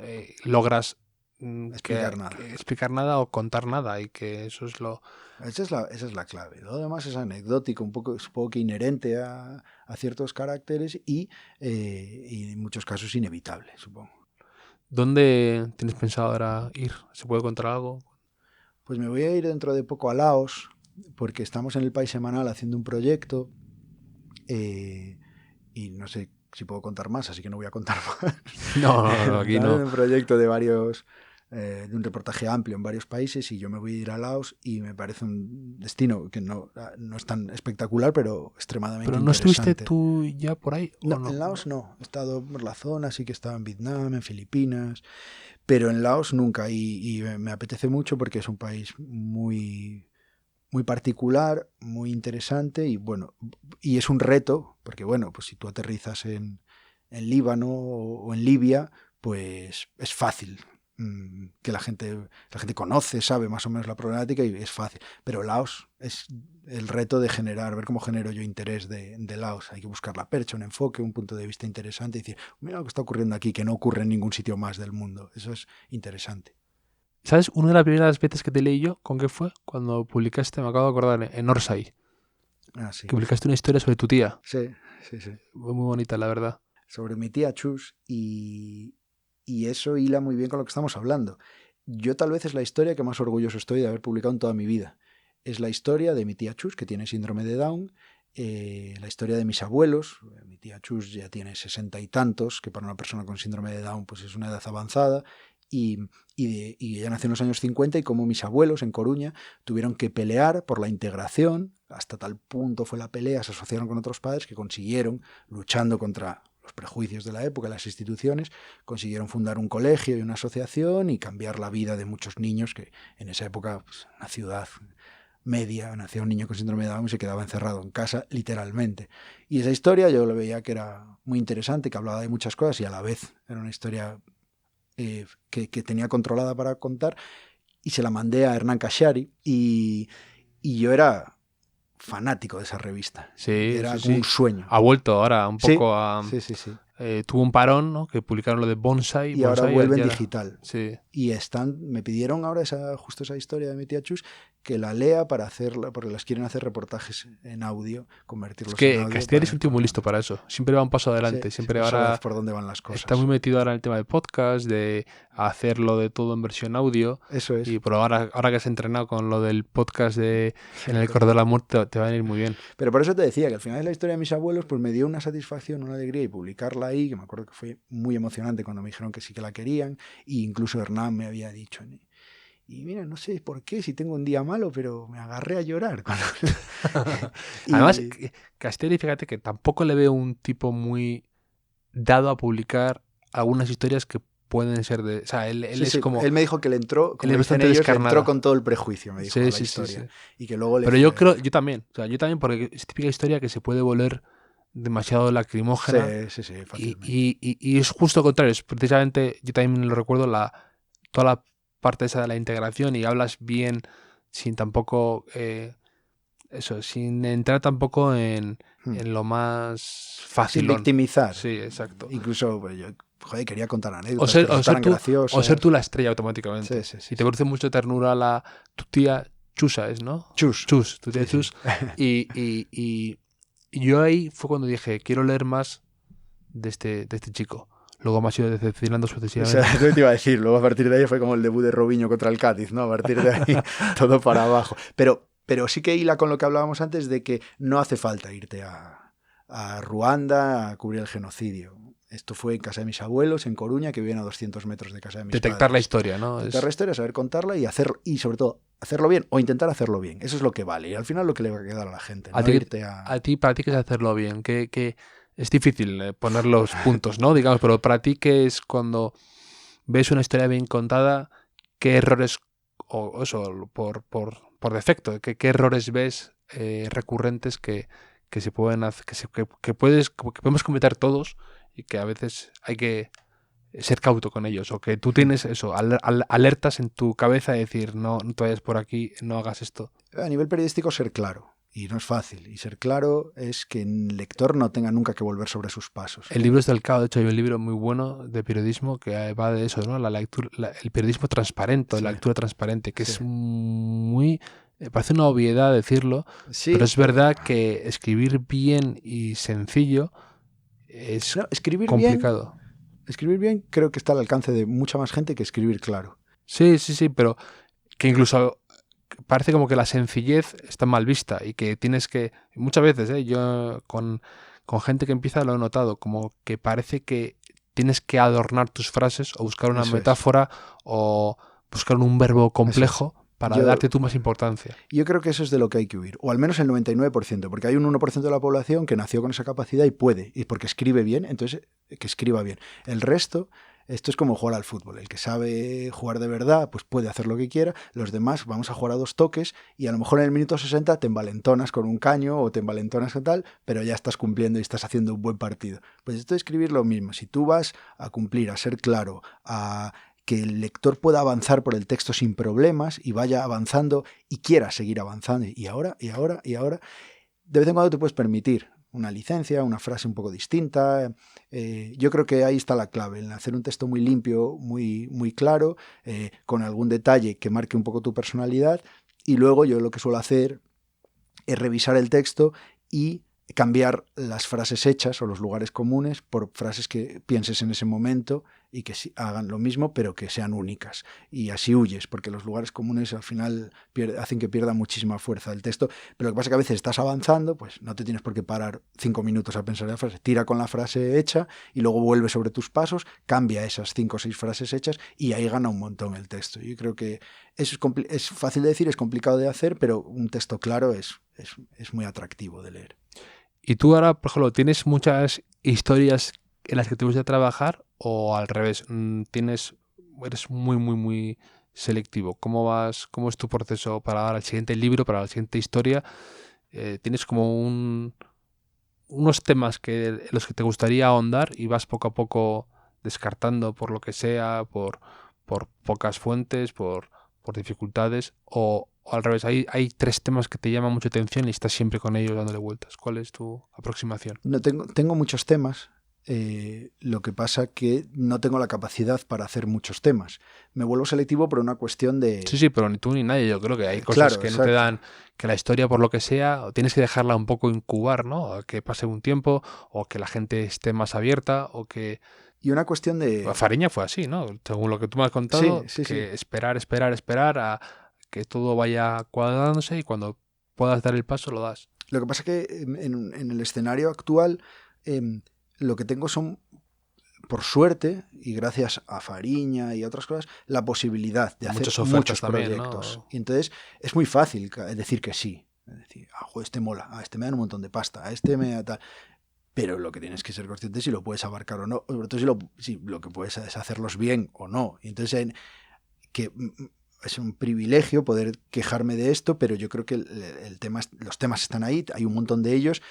logras explicar nada o contar nada, y que eso es lo... Esa es la clave. Lo demás es anecdótico, supongo que inherente a ciertos caracteres y en muchos casos inevitable, supongo. ¿Dónde tienes pensado ahora ir? ¿Se puede contar algo? Pues me voy a ir dentro de poco a Laos, porque estamos en el País Semanal haciendo un proyecto y no sé si puedo contar más, así que no voy a contar más. No, aquí no. Un proyecto de un reportaje amplio en varios países, y yo me voy a ir a Laos y me parece un destino que no es tan espectacular, pero extremadamente interesante. ¿Pero no estuviste tú ya por ahí? No, en Laos no. He estado por la zona, sí que he estado en Vietnam, en Filipinas, pero en Laos nunca, y me apetece mucho porque es un país muy, muy particular, muy interesante, y bueno, y es un reto, porque bueno, pues si tú aterrizas en Líbano o en Libia, pues es fácil que la gente conoce, sabe más o menos la problemática y es fácil. Pero Laos es el reto de ver cómo genero yo interés de Laos. Hay que buscar la percha, un enfoque, un punto de vista interesante y decir, mira lo que está ocurriendo aquí, que no ocurre en ningún sitio más del mundo. Eso es interesante. ¿Sabes? Una de las primeras veces que te leí yo, ¿con qué fue? Cuando publicaste, me acabo de acordar, en Orsay. Ah, sí. Que publicaste una historia sobre tu tía. Sí. Muy bonita, la verdad. Sobre mi tía Chus, y eso hila muy bien con lo que estamos hablando. Yo tal vez es la historia que más orgulloso estoy de haber publicado en toda mi vida. Es la historia de mi tía Chus, que tiene síndrome de Down, la historia de mis abuelos. Mi tía Chus ya tiene 60 y tantos, que para una persona con síndrome de Down pues es una edad avanzada, y ella nació en los años 50, y como mis abuelos en Coruña tuvieron que pelear por la integración, hasta tal punto fue la pelea, se asociaron con otros padres que consiguieron, luchando contra los prejuicios de la época, las instituciones, consiguieron fundar un colegio y una asociación y cambiar la vida de muchos niños que en esa época, pues, en una ciudad media, nacía un niño con síndrome de Down y se quedaba encerrado en casa, literalmente. Y esa historia yo lo veía que era muy interesante, que hablaba de muchas cosas y a la vez era una historia que tenía controlada para contar, y se la mandé a Hernán Kashari y yo era fanático de esa revista. Sí, era como un sueño. Ha vuelto ahora un poco Sí. Tuvo un parón, ¿no? Que publicaron lo de Bonsai. Y ahora vuelve en digital. Sí. Y me pidieron ahora justo esa historia de mi tía Chus, que la lea para hacerla, porque las quieren hacer reportajes en audio, convertirlos en audio. Es que Castellari es un tío muy listo para eso. Siempre va un paso adelante. Siempre ahora por dónde van las cosas. Está muy metido ahora en el tema de podcast, de hacerlo de todo en versión audio. Eso es. Y por ahora que has entrenado con lo del podcast en el corredor de la muerte, te va a venir muy bien. Pero por eso te decía que al final de la historia de mis abuelos pues me dio una satisfacción, una alegría, y publicarla ahí, que me acuerdo que fue muy emocionante cuando me dijeron que sí que la querían, e incluso Hernán me había dicho, y mira, no sé por qué, si tengo un día malo, pero me agarré a llorar. Además, Castelli, fíjate que tampoco le veo un tipo muy dado a publicar algunas historias que pueden ser de... O sea, él es como... Él me dijo que le entró, como dicen ellos, le entró con todo el prejuicio, me dijo, la historia. Y que luego Pero yo creo, yo también, porque es típica historia que se puede volver demasiado lacrimógena. Sí, y es justo lo contrario. Es precisamente, yo también lo recuerdo, toda la parte esa de la integración, y hablas bien sin tampoco eso, sin entrar tampoco en lo más Sin fácil. victimizar. Sí, exacto. Incluso pues, yo quería contar O anécdotas ser, que o, ser resultaran tú, graciosas. o ser tú la estrella automáticamente. Sí. Y te produce mucha ternura tu tía Chusa, ¿es, no? Chus. Tu tía Sí, Chus. Y yo ahí fue cuando dije, quiero leer más de este chico. Luego me ha ido decepcionando O sucesivamente. sea, yo te iba a decir, luego a partir de ahí fue como el debut de Robinho contra el Cádiz, ¿no? A partir de ahí todo para abajo. Pero sí que hila con lo que hablábamos antes de que no hace falta irte a Ruanda a cubrir el genocidio. Esto fue en casa de mis abuelos, en Coruña, que viven a 200 metros de casa de mis Detectar padres. la historia, ¿no? Detectar la historia, saber contarla y sobre todo, hacerlo bien o intentar hacerlo bien. Eso es lo que vale. Y al final lo que le va a quedar a la gente. A No ti, irte para ti, ¿qué es hacerlo bien? Que es difícil poner los puntos, ¿no? Digamos, pero para ti, ¿qué es cuando ves una historia bien contada? ¿Qué errores, o eso, por defecto, qué errores ves recurrentes que se pueden hacer, que podemos cometer todos y que a veces hay que ser cauto con ellos? O que tú tienes eso, alertas en tu cabeza de decir, no te vayas por aquí, no hagas esto. A nivel periodístico, ser claro. Y no es fácil. Y ser claro es que el lector no tenga nunca que volver sobre sus pasos. El libro está del cao. De hecho, hay un libro muy bueno de periodismo que va de eso, ¿no? La lectura, el periodismo transparente, Sí. la lectura transparente, que Sí. es muy... parece una obviedad decirlo, Sí, pero es verdad que escribir bien y sencillo es no, complicado. Escribir bien creo que está al alcance de mucha más gente que escribir claro. Sí, pero que incluso parece como que la sencillez está mal vista y que tienes que... Muchas veces, yo con gente que empieza lo he notado, como que parece que tienes que adornar tus frases o buscar una Eso metáfora o buscar un verbo complejo para darte tú más importancia. Yo creo que eso es de lo que hay que huir, o al menos el 99%, porque hay un 1% de la población que nació con esa capacidad y puede, y porque escribe bien, entonces que escriba bien. El resto... Esto es como jugar al fútbol. El que sabe jugar de verdad, pues puede hacer lo que quiera. Los demás vamos a jugar a 2 toques y a lo mejor en el minuto 60 te envalentonas con un caño o te envalentonas con tal, pero ya estás cumpliendo y estás haciendo un buen partido. Pues esto de escribir lo mismo. Si tú vas a cumplir, a ser claro, a que el lector pueda avanzar por el texto sin problemas y vaya avanzando y quiera seguir avanzando y ahora, de vez en cuando te puedes permitir una licencia, una frase un poco distinta. Yo creo que ahí está la clave, en hacer un texto muy limpio, muy claro, con algún detalle que marque un poco tu personalidad. Y luego yo lo que suelo hacer es revisar el texto y cambiar las frases hechas o los lugares comunes por frases que pienses en ese momento y que hagan lo mismo pero que sean únicas, y así huyes, porque los lugares comunes al final hacen que pierda muchísima fuerza el texto. Pero lo que pasa es que a veces estás avanzando, pues no te tienes por qué parar 5 minutos a pensar en la frase, tira con la frase hecha y luego vuelve sobre tus pasos, cambia esas 5 o 6 frases hechas y ahí gana un montón el texto. Yo creo que eso es fácil de decir, es complicado de hacer, pero un texto claro es muy atractivo de leer. ¿Y tú ahora, por ejemplo, tienes muchas historias en las que te gusta trabajar o al revés? Eres muy selectivo. ¿Cómo es tu proceso para ahora el siguiente libro, para la siguiente historia? ¿Tienes como unos temas en los que te gustaría ahondar y vas poco a poco descartando por lo que sea, por pocas fuentes, por dificultades? ¿O al revés, hay 3 temas que te llaman mucha atención y estás siempre con ellos dándole vueltas? ¿Cuál es tu aproximación? No, tengo muchos temas. Lo que pasa que no tengo la capacidad para hacer muchos temas. Me vuelvo selectivo por una cuestión de... Sí, pero ni tú ni nadie. Yo creo que hay cosas claro, que exacto. no te dan, que la historia por lo que sea, o tienes que dejarla un poco incubar, ¿no? A que pase un tiempo, o que la gente esté más abierta, o que... Y una cuestión de... Fariña fue así, ¿no? Según lo que tú me has contado, Sí. esperar a que todo vaya cuadrándose y cuando puedas dar el paso lo das. Lo que pasa es que en el escenario actual lo que tengo son, por suerte, y gracias a Fariña y a otras cosas, la posibilidad de hacer muchos también, proyectos. ¿no? Y entonces es muy fácil decir que sí. Es decir, joder, este mola, este me da un montón de pasta, este me da tal... Pero lo que tienes que ser consciente es si lo puedes abarcar o no, sobre todo si lo que puedes es hacerlos bien o no. Y entonces que es un privilegio poder quejarme de esto, pero yo creo que los temas están ahí, hay un montón de ellos,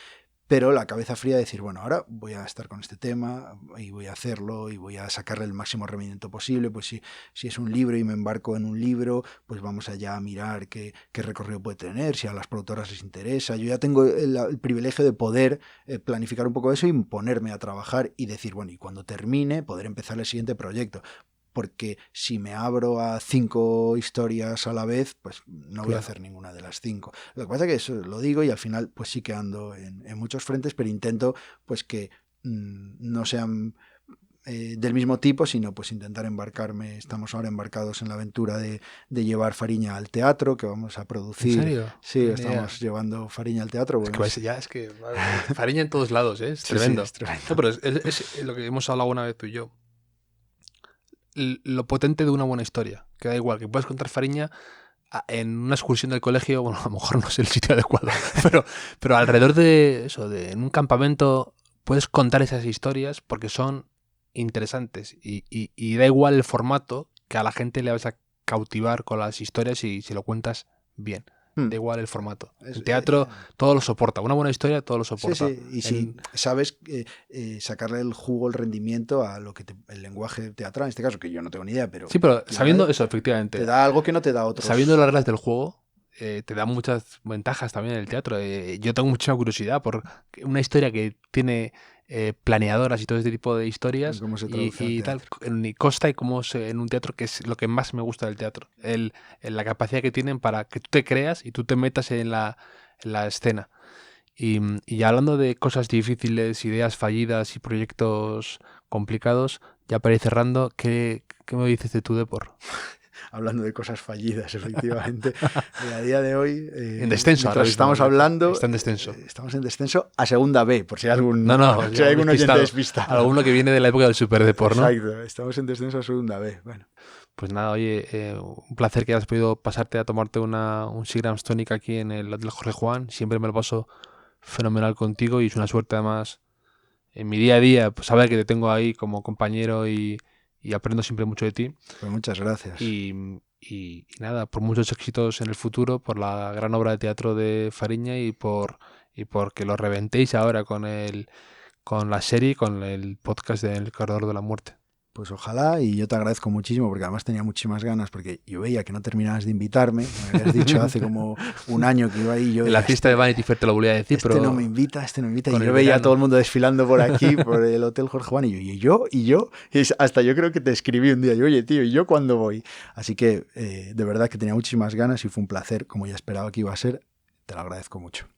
pero la cabeza fría de decir, bueno, ahora voy a estar con este tema y voy a hacerlo y voy a sacarle el máximo rendimiento posible. Pues si es un libro y me embarco en un libro, pues vamos allá a mirar qué recorrido puede tener, si a las productoras les interesa. Yo ya tengo el privilegio de poder planificar un poco eso y ponerme a trabajar y decir, bueno, y cuando termine poder empezar el siguiente proyecto. Porque si me abro a 5 historias a la vez, pues no voy a hacer ninguna de las 5. Lo que pasa es que eso lo digo y al final pues sí que ando en muchos frentes, pero intento pues que no sean del mismo tipo, sino pues intentar embarcarme. Estamos ahora embarcados en la aventura de llevar Fariña al teatro, que vamos a producir. ¿En serio? Sí, estamos llevando Fariña al teatro. Bueno, es que Fariña en todos lados, ¿eh? Es tremendo. Sí, es tremendo. No, pero es lo que hemos hablado una vez tú y yo. Lo potente de una buena historia, que da igual, que puedes contar Fariña en una excursión del colegio, bueno, a lo mejor no es el sitio adecuado, pero alrededor de eso, en un campamento, puedes contar esas historias porque son interesantes y da igual el formato, que a la gente le vas a cautivar con las historias y si lo cuentas bien. Da igual el formato. El teatro todo lo soporta. Una buena historia todo lo soporta. Sí. Y si sabes sacarle el jugo, el rendimiento a lo que el lenguaje teatral, en este caso, que yo no tengo ni idea, pero... Sí, pero sabiendo eso, efectivamente. Te da algo que no te da otros. Sabiendo las reglas del juego, te da muchas ventajas también en el teatro. Yo tengo mucha curiosidad por una historia que tiene planeadoras y todo este tipo de historias ¿Cómo se traduce y tal, en Costa y cómo en un teatro, que es lo que más me gusta del teatro, la capacidad que tienen para que tú te creas y tú te metas en la escena. Y hablando de cosas difíciles, ideas fallidas y proyectos complicados, ya para ir cerrando, ¿qué me dices de tu Depor? Hablando de cosas fallidas, efectivamente. A día de hoy, en descenso, ahora estamos hablando. Está en descenso. Estamos en descenso a segunda B, por si hay algún, si hay algún oyente despistado. Alguno que viene de la época del Super Depor, ¿no? Exacto, estamos en descenso a segunda B. Bueno. Pues nada, oye, un placer que hayas podido pasarte a tomarte un Seagrams Tonic aquí en el Hotel Jorge Juan. Siempre me lo paso fenomenal contigo y es una suerte además en mi día a día pues, saber que te tengo ahí como compañero y aprendo siempre mucho de ti. Pues muchas gracias. Y nada, por muchos éxitos en el futuro, por la gran obra de teatro de Fariña y por que lo reventéis ahora con la serie, con el podcast del Corredor de la Muerte. Pues ojalá, y yo te agradezco muchísimo porque además tenía muchísimas ganas porque yo veía que no terminabas de invitarme. Me habías dicho hace como un año que iba ahí. Yo en la fiesta de Vanity Fair te lo volví a decir, pero... no me invita. Y yo veía a todo el mundo desfilando por aquí, por el Hotel Jorge Juan, y yo. Y hasta yo creo que te escribí un día, y oye, tío, ¿y yo cuándo voy? Así que de verdad que tenía muchísimas ganas y fue un placer, como ya esperaba que iba a ser. Te lo agradezco mucho.